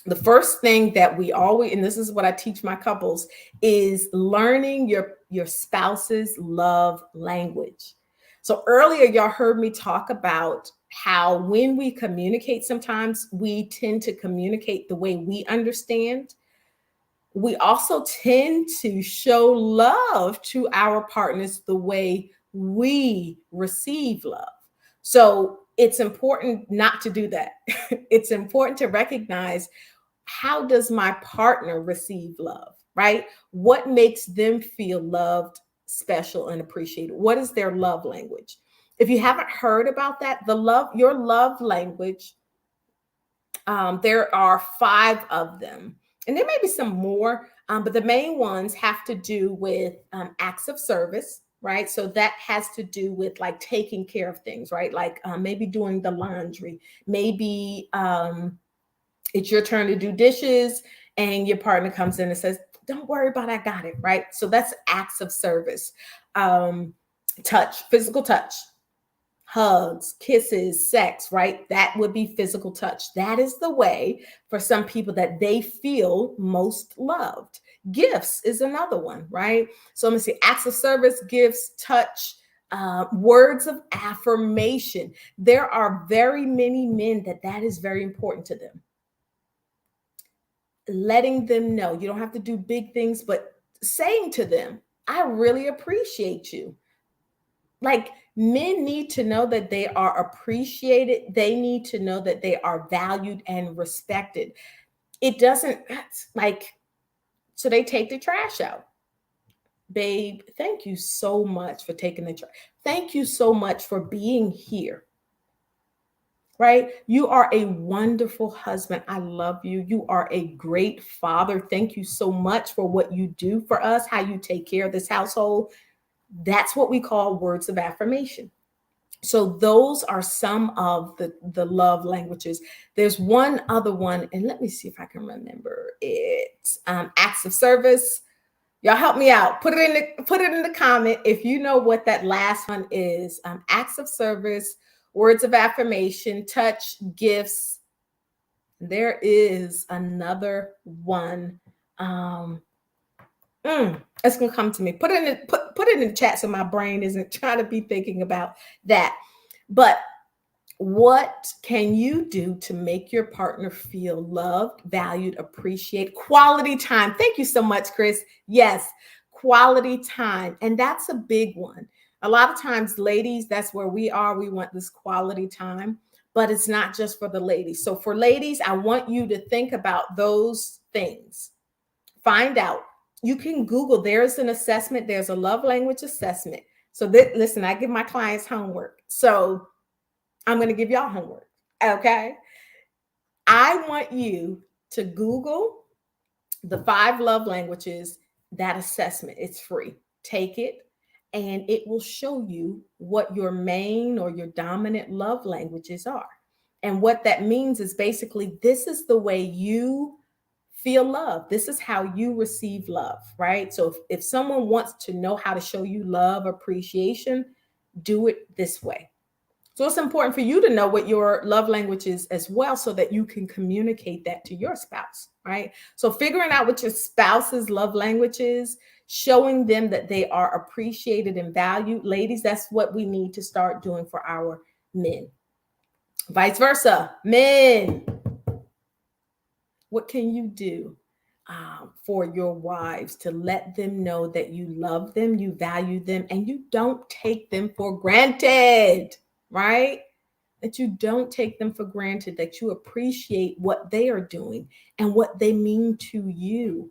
The first thing that we always, and this is what I teach my couples, is learning your spouse's love language. So earlier, y'all heard me talk about how when we communicate, sometimes we tend to communicate the way we understand. We also tend to show love to our partners the way we receive love. So it's important not to do that. It's important to recognize, how does my partner receive love, right? What makes them feel loved, special, and appreciated? What is their love language? If you haven't heard about that, your love language, there are 5 of them, and there may be some more, but the main ones have to do with acts of service, right? So that has to do with like taking care of things, right? Like maybe doing the laundry, maybe it's your turn to do dishes, and your partner comes in and says, "Don't worry about it, I got it," right? So that's acts of service. Touch, physical touch, hugs, kisses, sex, right? That would be physical touch. That is the way for some people that they feel most loved. Gifts is another one, right? So let me see, acts of service, gifts, touch, words of affirmation. There are very many men that is very important to them. Letting them know, you don't have to do big things, but saying to them, I really appreciate you. Like, men need to know that they are appreciated. They need to know that they are valued and respected. It doesn't like, so they take the trash out. Babe, thank you so much for taking the trash. Thank you so much for being here. Right? You are a wonderful husband. I love you. You are a great father. Thank you so much for what you do for us, how you take care of this household. That's what we call words of affirmation. So those are some of the love languages. There's one other one, and let me see if I can remember it. Acts of service. Y'all help me out. Put it in the comment if you know what that last one is. Acts of service, words of affirmation, touch, gifts. There is another one. It's gonna come to me. Put it in the chat so my brain isn't trying to be thinking about that. But what can you do to make your partner feel loved, valued, appreciated? Quality time. Thank you so much, Chris. Yes, quality time. And that's a big one. A lot of times, ladies, that's where we are. We want this quality time, but it's not just for the ladies. So for ladies, I want you to think about those things. Find out. You can Google, there's an assessment, there's a love language assessment. So listen, I give my clients homework. So I'm going to give y'all homework. Okay. I want you to Google the 5 love languages, that assessment. It's free. Take it, and it will show you what your main or your dominant love languages are. And what that means is basically this is the way you feel love. This is how you receive love, right? So if someone wants to know how to show you love, appreciation, do it this way. So it's important for you to know what your love language is as well, so that you can communicate that to your spouse, right? So figuring out what your spouse's love language is, showing them that they are appreciated and valued. Ladies, that's what we need to start doing for our men. Vice versa, men. What can you do for your wives to let them know that you love them, you value them, and you don't take them for granted, right? That you don't take them for granted, that you appreciate what they are doing and what they mean to you.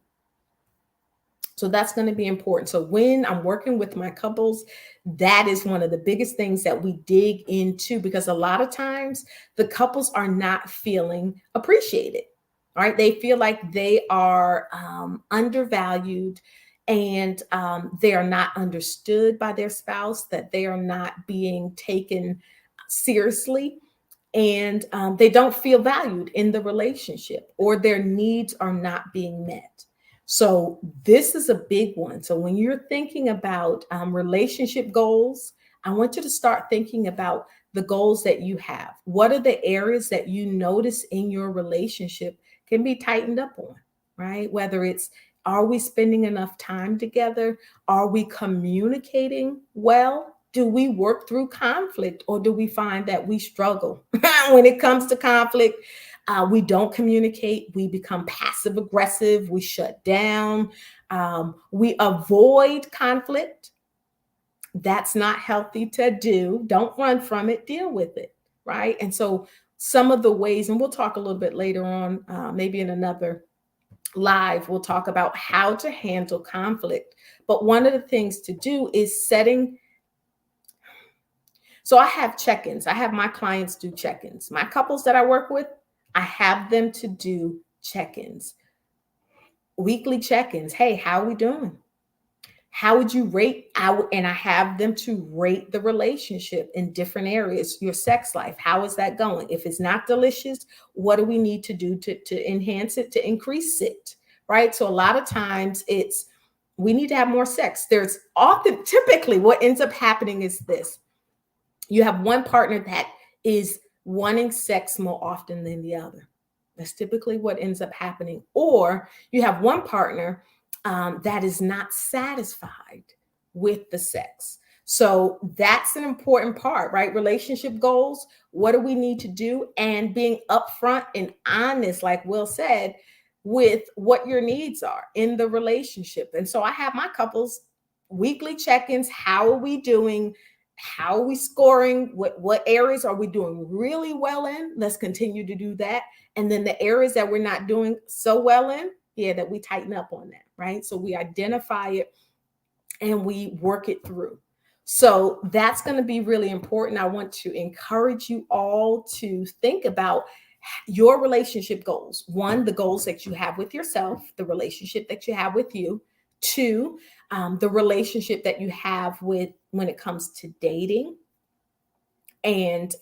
So that's going to be important. So when I'm working with my couples, that is one of the biggest things that we dig into, because a lot of times the couples are not feeling appreciated. Right? They feel like they are undervalued, and they are not understood by their spouse, that they are not being taken seriously, and they don't feel valued in the relationship, or their needs are not being met. So this is a big one. So when you're thinking about relationship goals, I want you to start thinking about the goals that you have. What are the areas that you notice in your relationship can be tightened up on, right? Whether it's, are we spending enough time together? Are we communicating well? Do we work through conflict, or do we find that we struggle when it comes to conflict? We don't communicate. We become passive aggressive. We shut down. We avoid conflict. That's not healthy to do. Don't run from it. Deal with it, right? And so some of the ways, and we'll talk a little bit later on, maybe in another live, we'll talk about how to handle conflict. But one of the things to do is setting. So I have check-ins. I have my clients do check-ins. My couples that I work with, I have them to do check-ins, weekly check-ins. Hey, how are we doing? How would you rate and I have them to rate the relationship in different areas. Your sex life, how is that going? If it's not delicious, what do we need to do to enhance it, to increase it, right? So a lot of times it's, we need to have more sex. There's often, typically what ends up happening is this. You have one partner that is wanting sex more often than the other. That's typically what ends up happening. Or you have one partner that is not satisfied with the sex. So that's an important part, right? Relationship goals. What do we need to do? And being upfront and honest, like Will said, with what your needs are in the relationship. And so I have my couples weekly check-ins. How are we doing? How are we scoring? What areas are we doing really well in? Let's continue to do that. And then the areas that we're not doing so well in, yeah, that we tighten up on that, right? So we identify it and we work it through. So that's going to be really important. I want to encourage you all to think about your relationship goals. One, the goals that you have with yourself, the relationship that you have with you. Two, the relationship that you have with when it comes to dating. And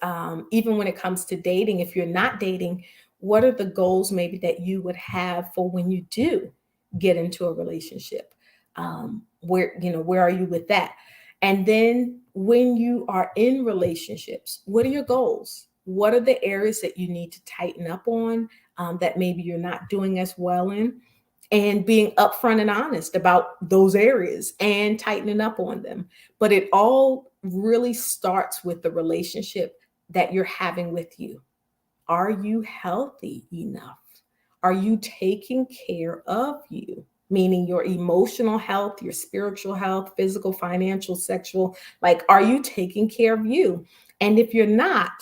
even when it comes to dating, if you're not dating, what are the goals maybe that you would have for when you do get into a relationship? Where are you with that? And then when you are in relationships, what are your goals? What are the areas that you need to tighten up on that maybe you're not doing as well in? And being upfront and honest about those areas and tightening up on them. But it all really starts with the relationship that you're having with you. Are you healthy enough? Are you taking care of you? Meaning your emotional health, your spiritual health, physical, financial, sexual. Like, are you taking care of you? And if you're not,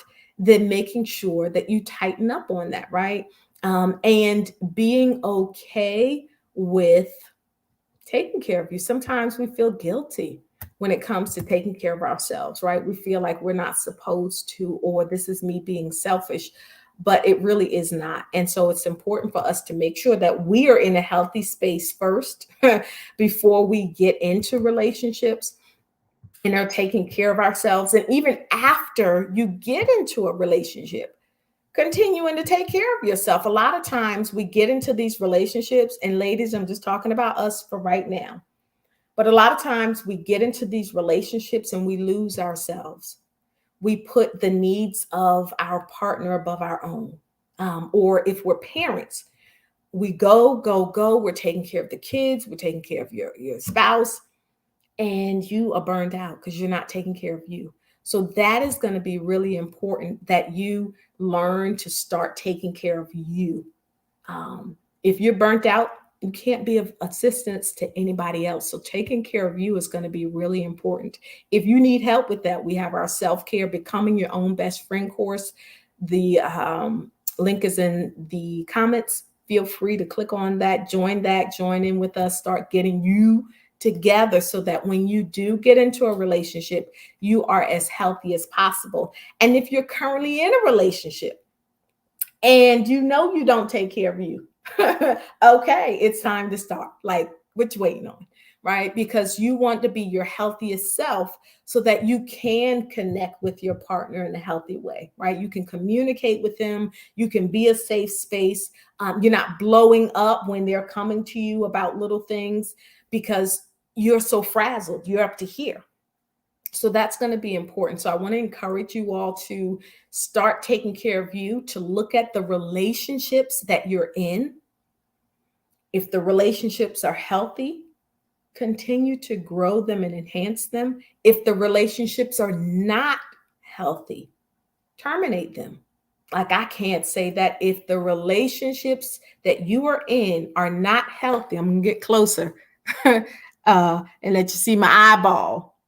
then making sure that you tighten up on that, right? And being okay with taking care of you. Sometimes we feel guilty when it comes to taking care of ourselves, right? We feel like we're not supposed to, or this is me being selfish, but it really is not. And so it's important for us to make sure that we are in a healthy space first before we get into relationships and are taking care of ourselves. And even after you get into a relationship, continuing to take care of yourself. A lot of times we get into these relationships, and ladies, I'm just talking about us for right now. But a lot of times we get into these relationships and we lose ourselves. We put the needs of our partner above our own. Or if we're parents, we go, go, go. We're taking care of the kids, we're taking care of your spouse, and you are burned out because you're not taking care of you. So that is going to be really important that you learn to start taking care of you. If you're burnt out, you can't be of assistance to anybody else. So taking care of you is going to be really important. If you need help with that, we have our self-care Becoming Your Own Best Friend course. The link is in the comments. Feel free to click on that, join in with us, start getting you together so that when you do get into a relationship, you are as healthy as possible. And if you're currently in a relationship and you know you don't take care of you, okay, it's time to start. Like, what you waiting on, right? Because you want to be your healthiest self so that you can connect with your partner in a healthy way, right? You can communicate with them. You can be a safe space. You're not blowing up when they're coming to you about little things because you're so frazzled. You're up to here. So that's going to be important. So I want to encourage you all to start taking care of you, to look at the relationships that you're in. If the relationships are healthy, continue to grow them and enhance them. If the relationships are not healthy, terminate them. Like, I can't say that. If the relationships that you are in are not healthy, I'm going to get closer and let you see my eyeball.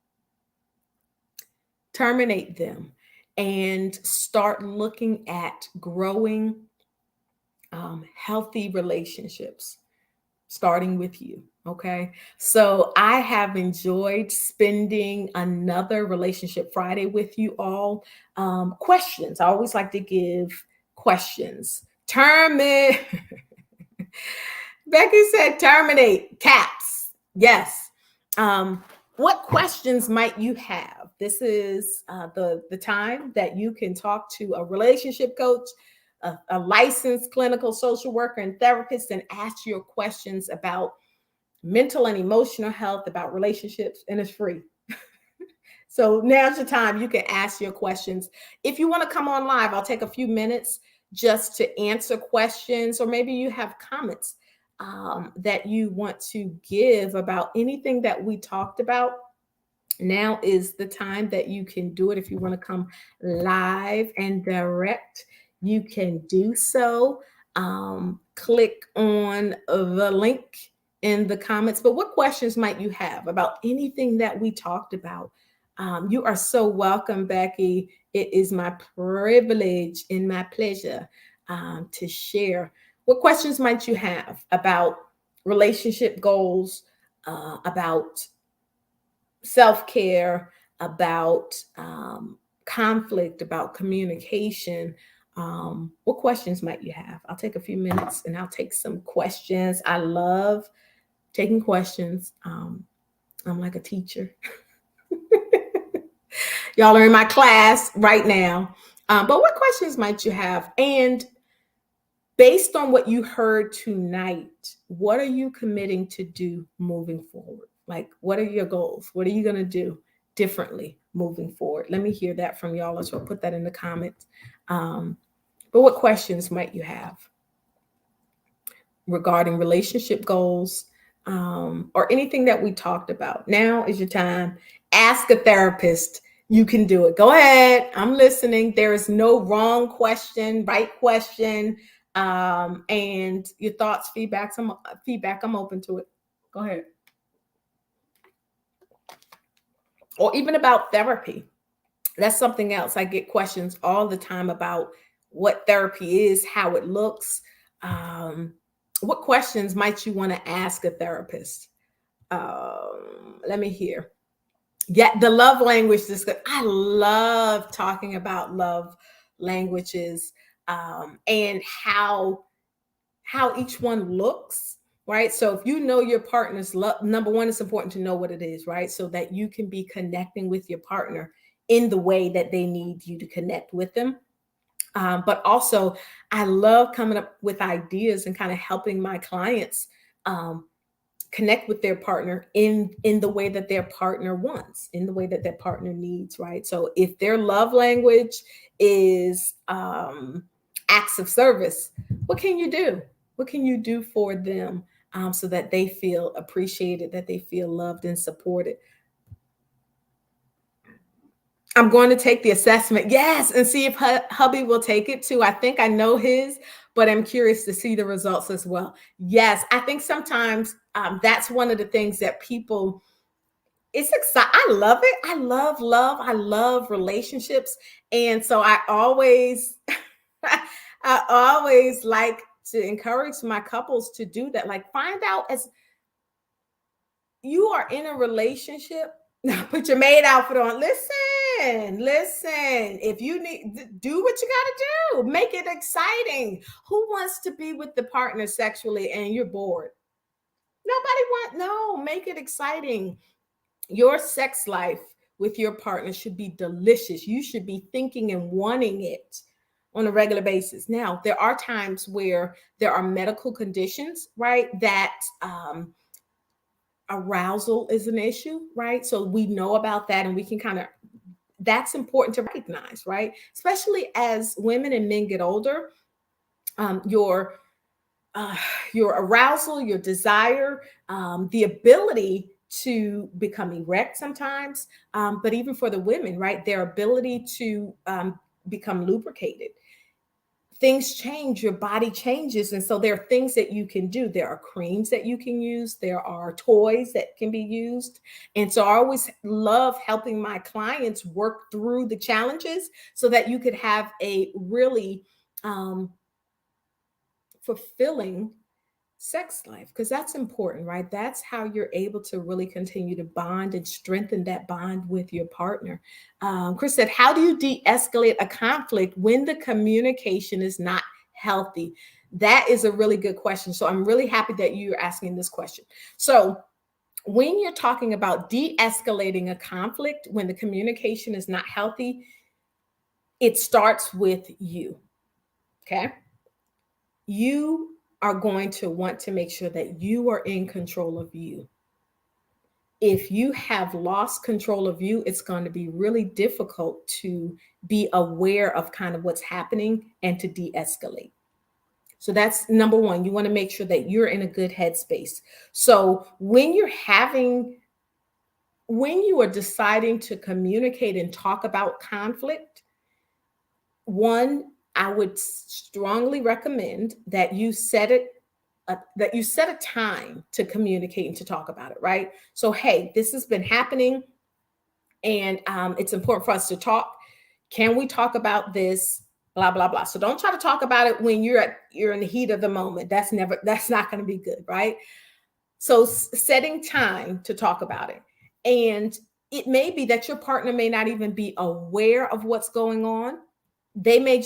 Terminate them and start looking at growing healthy relationships, starting with you. Okay. So I have enjoyed spending another Relationship Friday with you all. Questions. I always like to give questions. Becky said terminate, caps. Yes. What questions might you have? This is the time that you can talk to a relationship coach, a licensed clinical social worker and therapist, and ask your questions about mental and emotional health, about relationships, and it's free. So now's the time you can ask your questions. If you want to come on live, I'll take a few minutes just to answer questions, or maybe you have comments that you want to give about anything that we talked about. Now is the time that you can do it. If you want to come live and direct, you can do so. Click on the link in the comments. But what questions might you have about anything that we talked about? You are so welcome, Becky. It is my privilege and my pleasure to share. What questions might you have about relationship goals, about self-care, about conflict, about communication? What questions might you have? I'll take a few minutes and I'll take some questions. I love taking questions. I'm like a teacher. Y'all are in my class right now. But what questions might you have? And based on what you heard tonight, what are you committing to do moving forward? Like, what are your goals? What are you going to do differently moving forward? Let me hear that from y'all. Let's put that in the comments. But what questions might you have regarding relationship goals, or anything that we talked about? Now is your time. Ask a therapist. You can do it. Go ahead. I'm listening. There is no wrong question, right question. And your thoughts, feedback. I'm open to it. Go ahead. Or even about therapy. That's something else. I get questions all the time about what therapy is, how it looks. What questions might you want to ask a therapist? Let me hear. Yeah, the love language discussion. I love talking about love languages, and how each one looks, right? So if you know your partner's love, number one, it's important to know what it is, right? So that you can be connecting with your partner in the way that they need you to connect with them. But also, I love coming up with ideas and kind of helping my clients connect with their partner in the way that their partner wants, in the way that their partner needs, right? So if their love language is acts of service, what can you do? What can you do for them, so that they feel appreciated, that they feel loved and supported? I'm going to take the assessment. Yes. And see if hubby will take it too. I think I know his, but I'm curious to see the results as well. Yes. I think sometimes that's one of the things that people, it's exciting. I love it. I love love. I love relationships. And so I always, I always like to encourage my couples to do that. Like, find out, as you are in a relationship, put your maid outfit on. Listen. If you need, do what you got to do. Make it exciting. Who wants to be with the partner sexually and you're bored? No, make it exciting. Your sex life with your partner should be delicious. You should be thinking and wanting it on a regular basis. Now, there are times where there are medical conditions, right? That arousal is an issue, right? So we know about that and we can kind of, that's important to recognize, right? Especially as women and men get older, um, your uh, your arousal, your desire, the ability to become erect sometimes, but even for the women, right? Their ability to become lubricated. Things change, your body changes. And so there are things that you can do. There are creams that you can use, there are toys that can be used. And so I always love helping my clients work through the challenges so that you could have a really fulfilling sex life, because that's important, right? That's how you're able to really continue to bond and strengthen that bond with your partner. Chris said, how do you de-escalate a conflict when the communication is not healthy? That is a really good question. So I'm really happy that you're asking this question. So when you're talking about de-escalating a conflict when the communication is not healthy, it starts with you. Okay. You are going to want to make sure that you are in control of you. if you have lost control of you, it's going to be really difficult to be aware of kind of what's happening and to de-escalate. So that's number one. You want to make sure that you're in a good headspace. So when you are deciding to communicate and talk about conflict, one, I would strongly recommend that you set a time to communicate and to talk about it, right? So, hey, this has been happening, and it's important for us to talk. Can we talk about this? Blah blah blah. So don't try to talk about it when you're in the heat of the moment. That's not going to be good, right? So setting time to talk about it, and it may be that your partner may not even be aware of what's going on. They may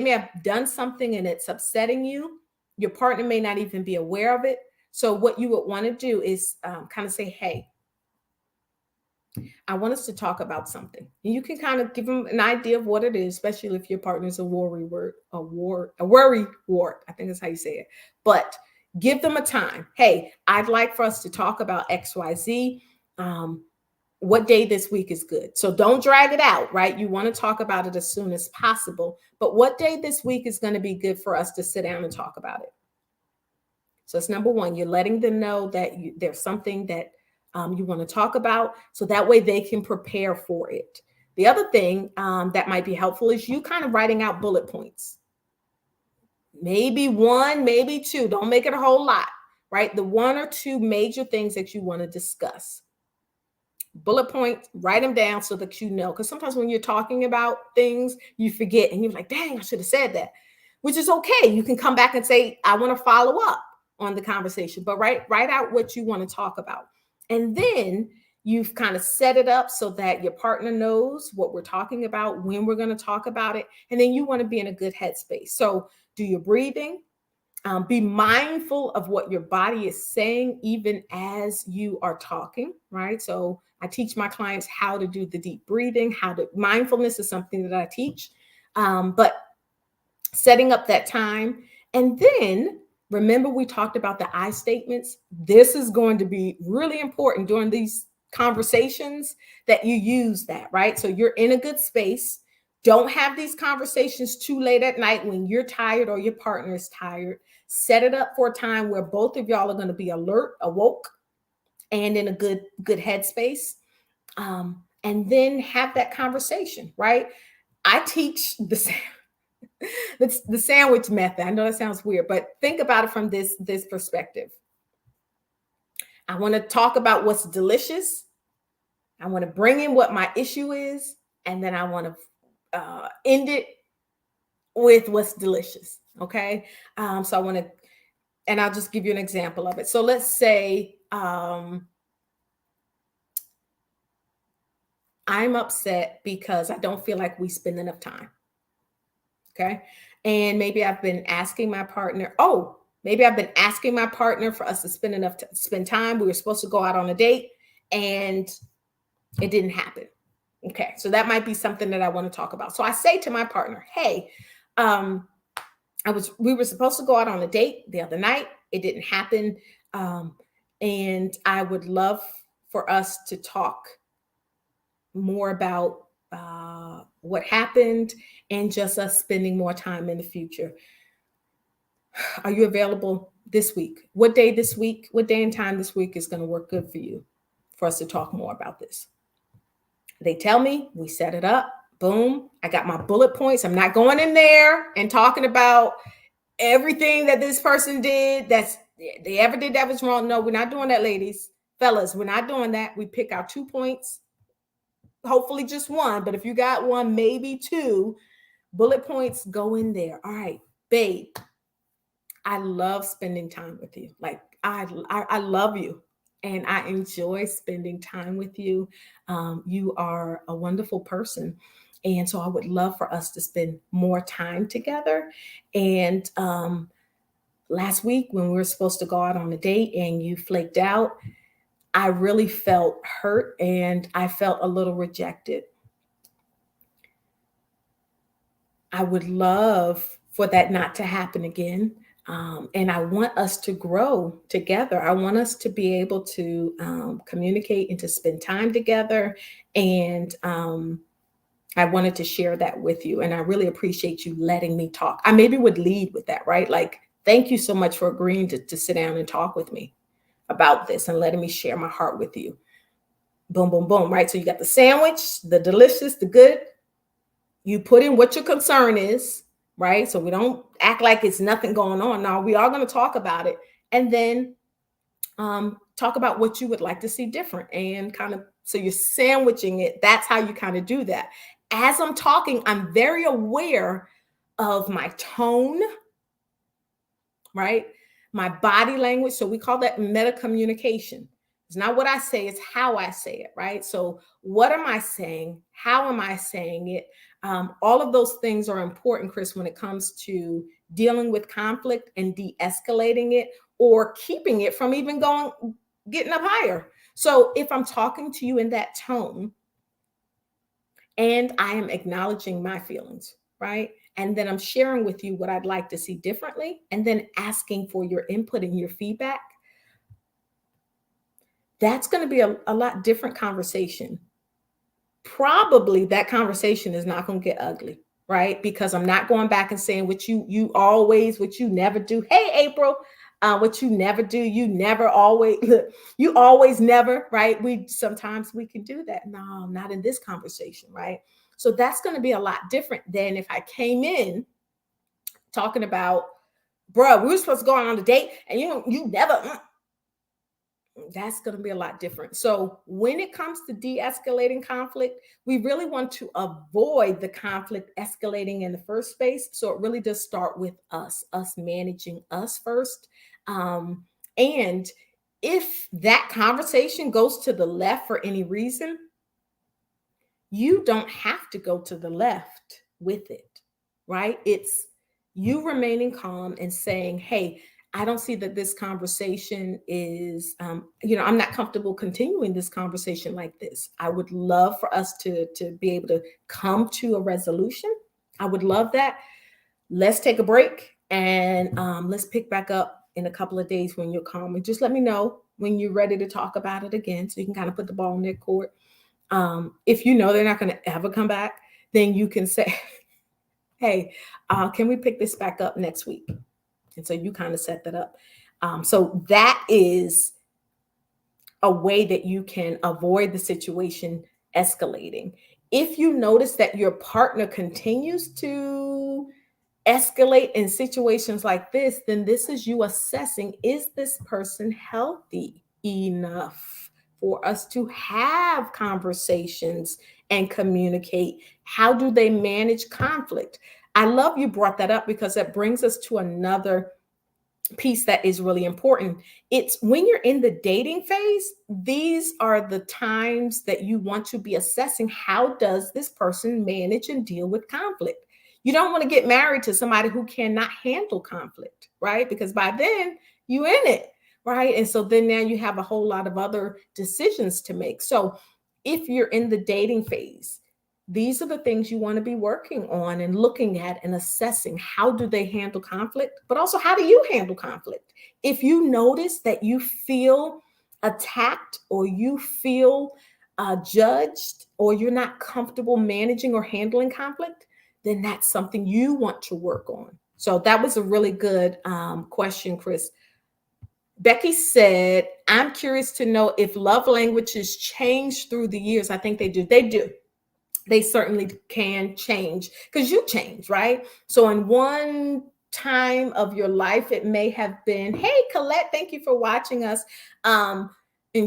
have done something and it's upsetting you. Your partner may not even be aware of it. So what you would want to do is kind of say, hey, I want us to talk about something. And you can kind of give them an idea of what it is, especially if your partner's a worry wart. I think that's how you say it. But give them a time. Hey, I'd like for us to talk about XYZ. What day this week is good? So don't drag it out, right? You want to talk about it as soon as possible. But what day this week is going to be good for us to sit down and talk about it? So it's number one, you're letting them know that there's something that you want to talk about, so that way they can prepare for it. The other thing that might be helpful is you kind of writing out bullet points. Maybe one, maybe two. Don't make it a whole lot, right? The one or two major things that you want to discuss. Bullet points, write them down so that you know. Because sometimes when you're talking about things, you forget and you're like, dang, I should have said that, which is okay. You can come back and say, I want to follow up on the conversation, but write out what you want to talk about. And then you've kind of set it up so that your partner knows what we're talking about, when we're going to talk about it. And then you want to be in a good headspace. So do your breathing. Be mindful of what your body is saying, even as you are talking, right? So I teach my clients how to do the deep breathing, mindfulness is something that I teach. But setting up that time. And then remember, we talked about the I statements. This is going to be really important during these conversations that you use that, right? So you're in a good space. Don't have these conversations too late at night when you're tired or your partner is tired. Set it up for a time where both of y'all are going to be alert, awoke, and in a good headspace. And then have that conversation, right? I teach the sandwich method. I know that sounds weird, but think about it from this perspective. I want to talk about what's delicious. I want to bring in what my issue is, and then I want to end it with what's delicious. Okay. So I want to, and I'll just give you an example of it. So let's say I'm upset because I don't feel like we spend enough time. Okay. And maybe I've been asking my partner, for us to spend time. We were supposed to go out on a date and it didn't happen. Okay. So that might be something that I want to talk about. So I say to my partner, hey, we were supposed to go out on a date the other night. It didn't happen. And I would love for us to talk more about what happened and just us spending more time in the future. Are you available this week? What day and time this week is going to work good for you for us to talk more about this? They tell me, we set it up. Boom. I got my bullet points. I'm not going in there and talking about everything that this person did they ever did that was wrong. No, we're not doing that, ladies. Fellas, we're not doing that. We pick our 2 points, hopefully just one, but if you got one, maybe two bullet points, go in there. All right, babe, I love spending time with you. Like I love you and I enjoy spending time with you. You are a wonderful person. And so I would love for us to spend more time together. And last week when we were supposed to go out on a date and you flaked out, I really felt hurt and I felt a little rejected. I would love for that not to happen again. And I want us to grow together. I want us to be able to communicate and to spend time together. And I wanted to share that with you. And I really appreciate you letting me talk. I maybe would lead with that, right? Like, thank you so much for agreeing to sit down and talk with me about this and letting me share my heart with you. Boom, boom, boom, right? So you got the sandwich, the delicious, the good. You put in what your concern is, right? So we don't act like it's nothing going on. Now we are going to talk about it, and then talk about what you would like to see different, and kind of, so you're sandwiching it. That's how you kind of do that. As I'm talking, I'm very aware of my tone, right? My body language. So we call that meta communication. It's not what I say, it's how I say it, right? So, what am I saying? How am I saying it? All of those things are important, Chris, when it comes to dealing with conflict and de escalating it, or keeping it from even getting up higher. So, if I'm talking to you in that tone and I am acknowledging my feelings, right? And then I'm sharing with you what I'd like to see differently, and then asking for your input and your feedback, that's going to be a lot different conversation. Probably that conversation is not going to get ugly, right? Because I'm not going back and saying what you always, what you never do. Hey, April, what you never do, you never always, you always never, right? We sometimes we can do that. No, not in this conversation, right? So that's going to be a lot different than if I came in talking about, bruh, we were supposed to go on a date, and you never. That's going to be a lot different. So, when it comes to de escalating conflict, we really want to avoid the conflict escalating in the first place. So, it really does start with us managing us first. And if that conversation goes to the left for any reason, you don't have to go to the left with it, right? It's you remaining calm and saying, hey, I don't see that this conversation is, I'm not comfortable continuing this conversation like this. I would love for us to be able to come to a resolution. I would love that. Let's take a break, and let's pick back up in a couple of days when you're calm. And just let me know when you're ready to talk about it again, so you can kind of put the ball in their court. If you know they're not going to ever come back, then you can say, hey, can we pick this back up next week? And so you kind of set that up. So that is a way that you can avoid the situation escalating. If you notice that your partner continues to escalate in situations like this, then this is you assessing, is this person healthy enough for us to have conversations and communicate? How do they manage conflict? I love you brought that up, because that brings us to another piece that is really important. It's when you're in the dating phase, these are the times that you want to be assessing, how does this person manage and deal with conflict? You don't want to get married to somebody who cannot handle conflict, right? Because by then you in it, right? And so then now you have a whole lot of other decisions to make. So if you're in the dating phase, these are the things you want to be working on and looking at and assessing. How do they handle conflict? But also, how do you handle conflict? If you notice that you feel attacked, or you feel judged, or you're not comfortable managing or handling conflict, then that's something you want to work on. So that was a really good question, Chris. Becky said, I'm curious to know if love languages change through the years. I think they do. They do. They certainly can change, because you change, right? So in one time of your life, it may have been, hey, Colette, thank you for watching us and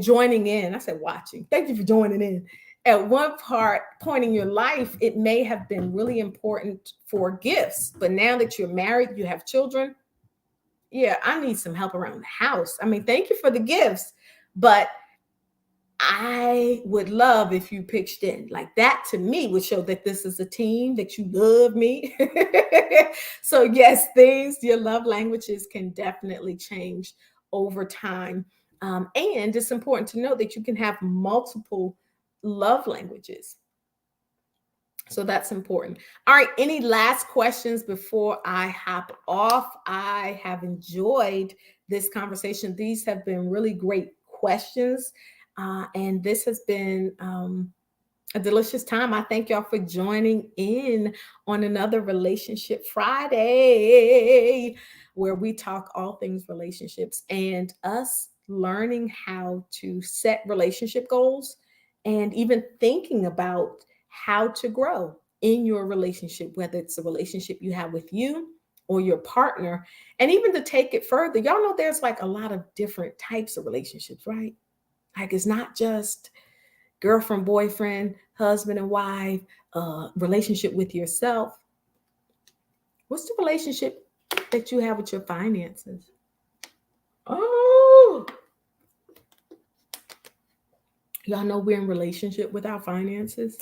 joining in. I said watching. Thank you for joining in. At one point in your life, it may have been really important for gifts, but now that you're married, you have children. Yeah, I need some help around the house. I mean, thank you for the gifts, but I would love if you pitched in. Like, that to me would show that this is a team, that you love me. So yes, your love languages can definitely change over time. And it's important to know that you can have multiple love languages. So that's important. All right. Any last questions before I hop off? I have enjoyed this conversation. These have been really great questions. And this has been a delicious time. I thank y'all for joining in on another Relationship Friday, where we talk all things relationships and us learning how to set relationship goals and even thinking about how to grow in your relationship, whether it's a relationship you have with you or your partner. And even to take it further, y'all know there's like a lot of different types of relationships, right? Like it's not just girlfriend, boyfriend, husband and wife, relationship with yourself. What's the relationship that you have with your finances? Oh, y'all know we're in relationship with our finances.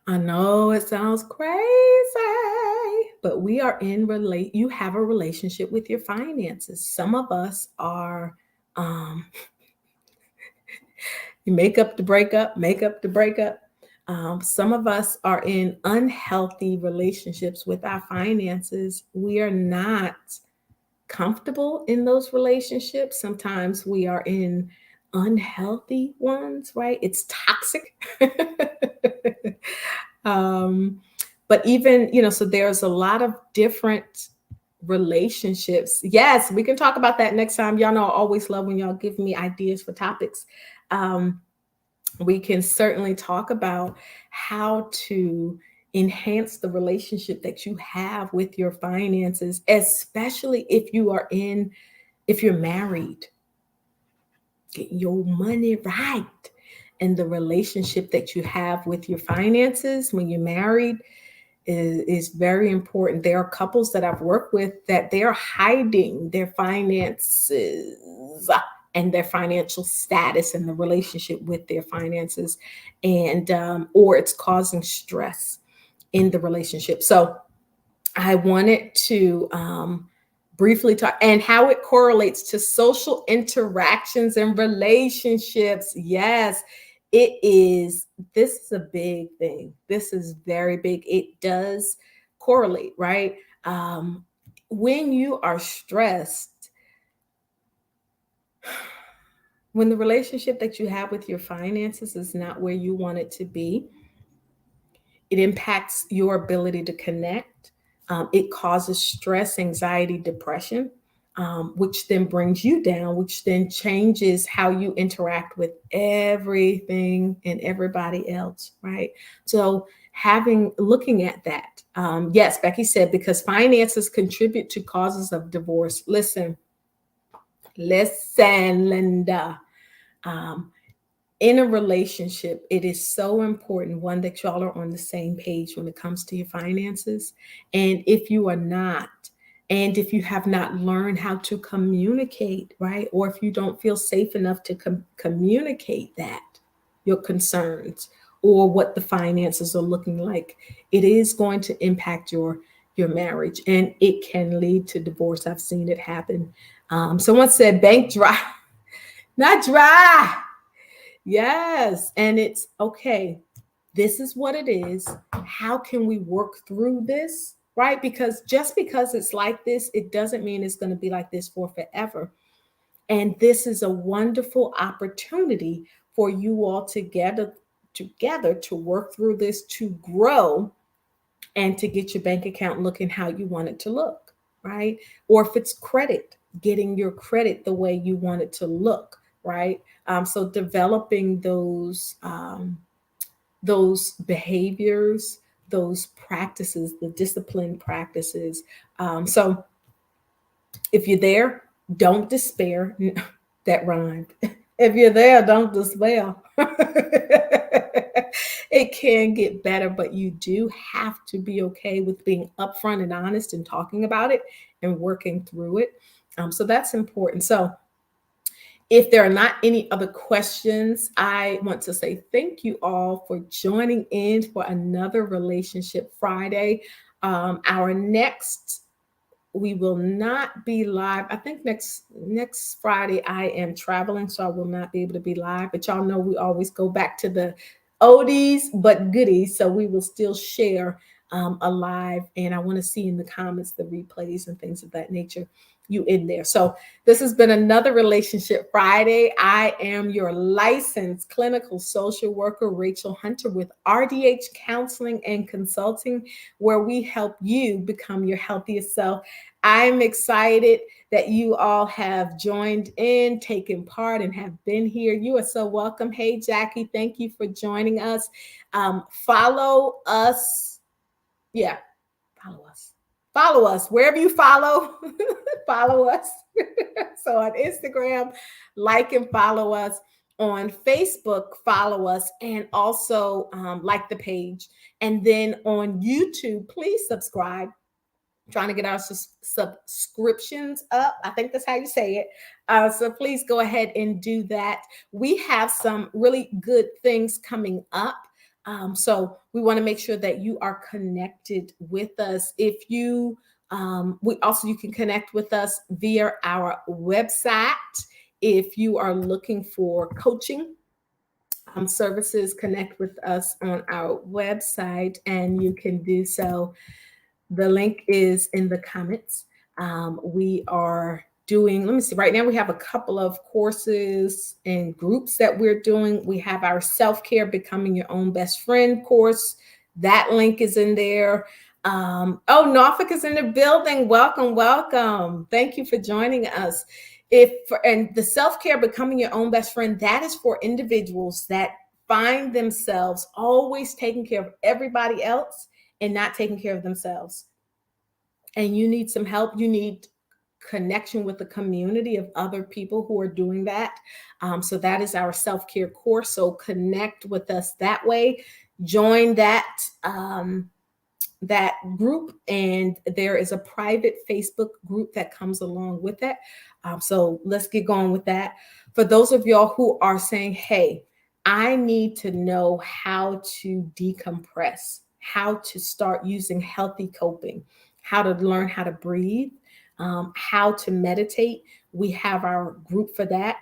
I know it sounds crazy, but we are in you have a relationship with your finances. Some of us are you make up the breakup, make up the breakup. Some of us are in unhealthy relationships with our finances. We are not comfortable in those relationships. Sometimes we are in unhealthy ones, right? It's toxic. um, but even, so there's a lot of different relationships. Yes, we can talk about that next time. Y'all know I always love when y'all give me ideas for topics. We can certainly talk about how to enhance the relationship that you have with your finances, especially if you're married. Get your money right. And the relationship that you have with your finances when you're married is very important. There are couples that I've worked with that they're hiding their finances and their financial status and the relationship with their finances, and or it's causing stress in the relationship. So I wanted to briefly talk and how it correlates to social interactions and relationships. Yes, it is. This is a big thing. This is very big. It does correlate, right? When you are stressed, when the relationship that you have with your finances is not where you want it to be, it impacts your ability to connect. It causes stress, anxiety, depression, which then brings you down, which then changes how you interact with everything and everybody else, right? So, looking at that, yes, Becky said, because finances contribute to causes of divorce. Listen, Linda. Um, in a relationship, it is so important, one, that y'all are on the same page when it comes to your finances. And if you are not, and if you have not learned how to communicate, right, or if you don't feel safe enough to communicate that, your concerns or what the finances are looking like, it is going to impact your marriage, and it can lead to divorce. I've seen it happen. Someone said bank dry, not dry. Yes. And it's okay. This is what it is. How can we work through this? Right? Because just because it's like this, it doesn't mean it's going to be like this for forever. And this is a wonderful opportunity for you all together to work through this, to grow, and to get your bank account looking how you want it to look, right? Or if it's credit, getting your credit the way you want it to look, right? So developing those behaviors, those practices, the discipline practices. So if you're there, don't despair. That rhymed. If you're there, don't despair. It can get better, but you do have to be okay with being upfront and honest and talking about it and working through it. So that's important. So if there are not any other questions, I want to say thank you all for joining in for another Relationship Friday. Our next, we will not be live. I think next Friday I am traveling, so I will not be able to be live. But y'all know we always go back to the oldies but goodies. So we will still share alive. And I want to see in the comments the replays and things of that nature, you in there. So this has been another Relationship Friday. I am your licensed clinical social worker, Rachel Hunter, with RDH Counseling and Consulting, where we help you become your healthiest self. I'm excited that you all have joined in, taken part, and have been here. You are so welcome. Hey, Jackie, thank you for joining us. Follow us. Yeah, follow us. Follow us wherever you follow. Follow us. So on Instagram, like and follow us. On Facebook, follow us, and also like the page. And then on YouTube, please subscribe. Trying to get our subscriptions up. I think that's how you say it. So please go ahead and do that. We have some really good things coming up. So we want to make sure that you are connected with us. If you, you can connect with us via our website. If you are looking for coaching services, connect with us on our website, and you can do so. The link is in the comments. We are doing, let me see, right now we have a couple of courses and groups that we're doing. We have our self-care, becoming your own best friend course. That link is in there. Norfolk is in the building. Welcome, welcome. Thank you for joining us. And the self-care, becoming your own best friend, that is for individuals that find themselves always taking care of everybody else and not taking care of themselves. And you need some help. You need connection with a community of other people who are doing that. So that is our self-care course. So connect with us that way. Join that that group, and there is a private Facebook group that comes along with it. So let's get going with that. For those of y'all who are saying, hey, I need to know how to decompress, how to start using healthy coping, how to learn how to breathe, how to meditate. We have our group for that.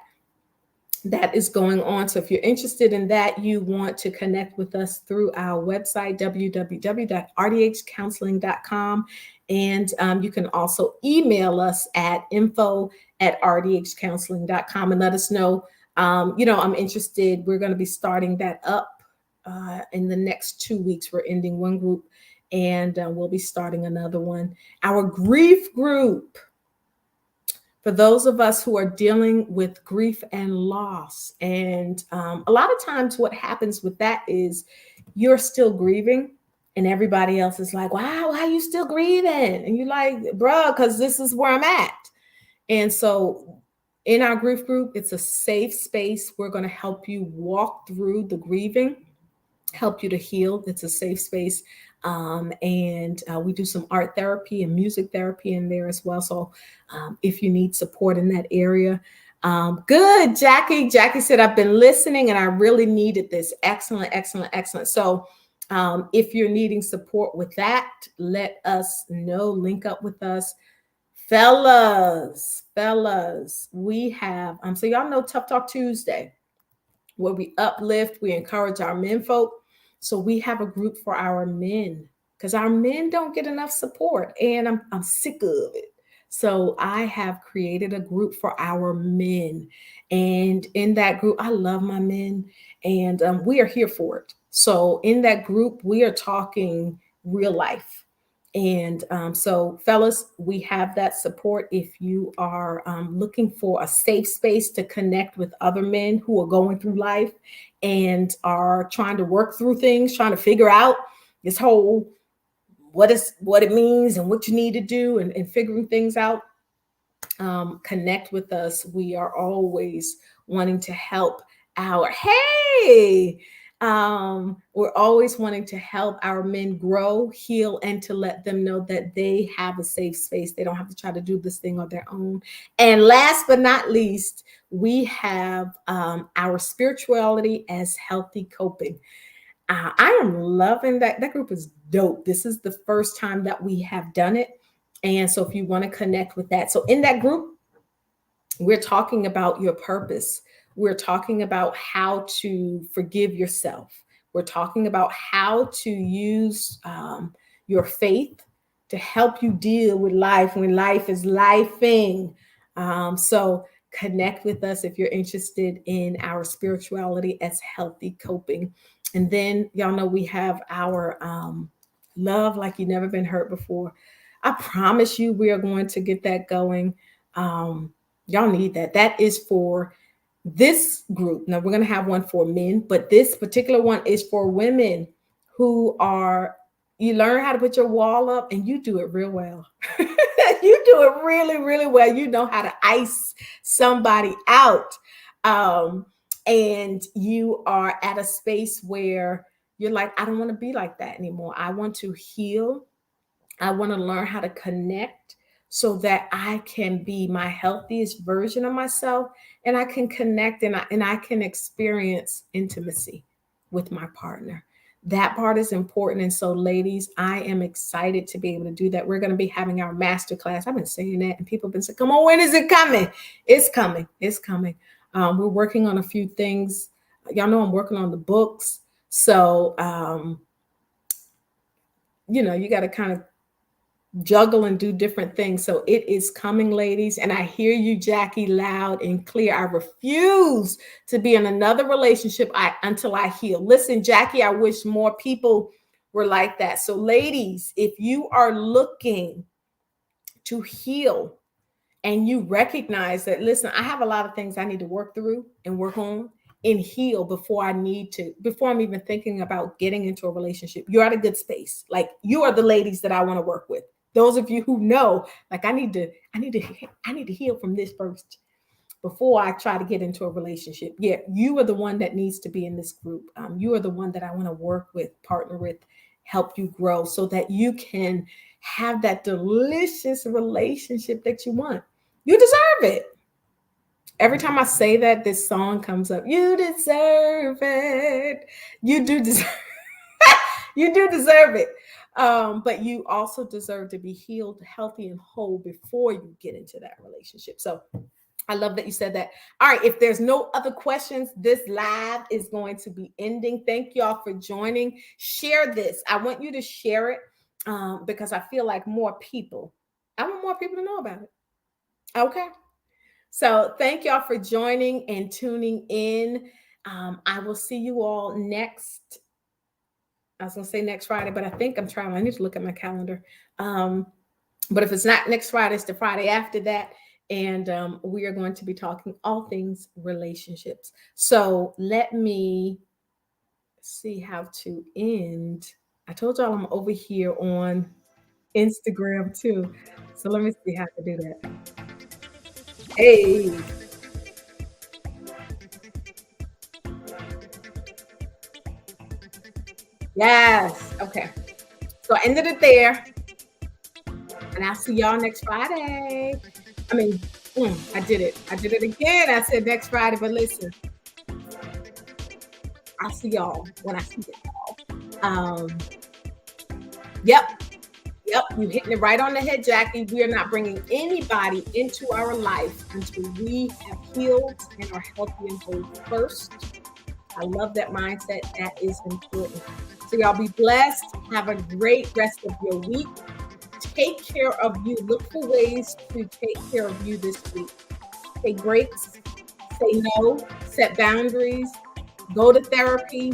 That is going on. So if you're interested in that, you want to connect with us through our website, www.rdhcounseling.com. And you can also email us at info@rdhcounseling.com and let us know, I'm interested. We're going to be starting that up in the next 2 weeks. We're ending one group and we'll be starting another one. Our grief group. For those of us who are dealing with grief and loss. And a lot of times what happens with that is you're still grieving and everybody else is like, wow, why are you still grieving? And you're like, bro, because this is where I'm at. And so in our grief group, it's a safe space. We're going to help you walk through the grieving, help you to heal. It's a safe space. And we do some art therapy and music therapy in there as well. So if you need support in that area, good, Jackie. Jackie said, I've been listening and I really needed this. Excellent, excellent, excellent. So if you're needing support with that, let us know. Link up with us. Fellas, we have, so y'all know Tough Talk Tuesday, where we uplift, we encourage our men folk. So we have a group for our men because our men don't get enough support and I'm sick of it. So I have created a group for our men. And in that group, I love my men and we are here for it. So in that group, we are talking real life. And so, fellas, we have that support. If you are looking for a safe space to connect with other men who are going through life and are trying to work through things, trying to figure out this whole what it means and what you need to do and figuring things out, connect with us. We are always wanting to help we're always wanting to help our men grow, heal, and to let them know that they have a safe space. They don't have to try to do this thing on their own. And last but not least, we have our spirituality as healthy coping. I am loving that. That group is dope. This is the first time that we have done it. And so if you want to connect with that. So in that group, we're talking about your purpose. We're talking about how to forgive yourself. We're talking about how to use your faith to help you deal with life when life is lifing. So connect with us if you're interested in our spirituality as healthy coping. And then y'all know we have our love like you've never been hurt before. I promise you we are going to get that going. Y'all need that. That is for this group. Now we're going to have one for men, but this particular one is for women who are, you learn how to put your wall up and you do it real well. You do it really, really well. You know how to ice somebody out. And you are at a space where you're like, I don't want to be like that anymore. I want to heal. I want to learn how to connect so that I can be my healthiest version of myself and I can connect and I can experience intimacy with my partner. That part is important. And so, ladies, I am excited to be able to do that. We're going to be having our masterclass. I've been saying that, and people have been saying, come on, when is it coming? It's coming. It's coming. We're working on a few things. Y'all know I'm working on the books. So, you got to kind of juggle and do different things. So it is coming, ladies. And I hear you, Jackie, loud and clear. I refuse to be in another relationship until I heal. Listen, Jackie, I wish more people were like that. So ladies, if you are looking to heal and you recognize that, listen, I have a lot of things I need to work through and work on and heal before I'm even thinking about getting into a relationship, you're at a good space. Like, you are the ladies that I want to work with. Those of you who know, like, I need to heal from this first before I try to get into a relationship. Yeah, you are the one that needs to be in this group. You are the one that I want to work with, partner with, help you grow so that you can have that delicious relationship that you want. You deserve it. Every time I say that, this song comes up. You deserve it. You do deserve you do deserve it. But you also deserve to be healed, healthy, and whole before you get into that relationship. So I love that you said that. All right, if there's no other questions, this live is going to be ending. Thank you all for joining. Share this. I want you to share it because I feel like I want more people to know about it. Okay. So thank y'all for joining and tuning in. I will see you all next. I was going to say next Friday, but I need to look at my calendar. But if it's not next Friday, it's the Friday after that. And we are going to be talking all things relationships. So let me see how to end. I told y'all I'm over here on Instagram too. So let me see how to do that. Hey. Yes. Okay. So I ended it there. And I'll see y'all next Friday. I did it. I did it again. I said next Friday, but listen. I'll see y'all when I see y'all. Yep. You hitting it right on the head, Jackie. We are not bringing anybody into our life until we have healed and are healthy and whole first. I love that mindset. That is important. So y'all be blessed. Have a great rest of your week. Take care of you. Look for ways to take care of you this week. Take breaks. Say no. Set boundaries. Go to therapy.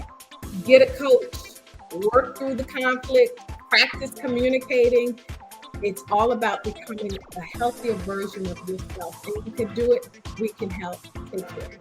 Get a coach. Work through the conflict. Practice communicating. It's all about becoming a healthier version of yourself. And you can do it. We can help. Take care.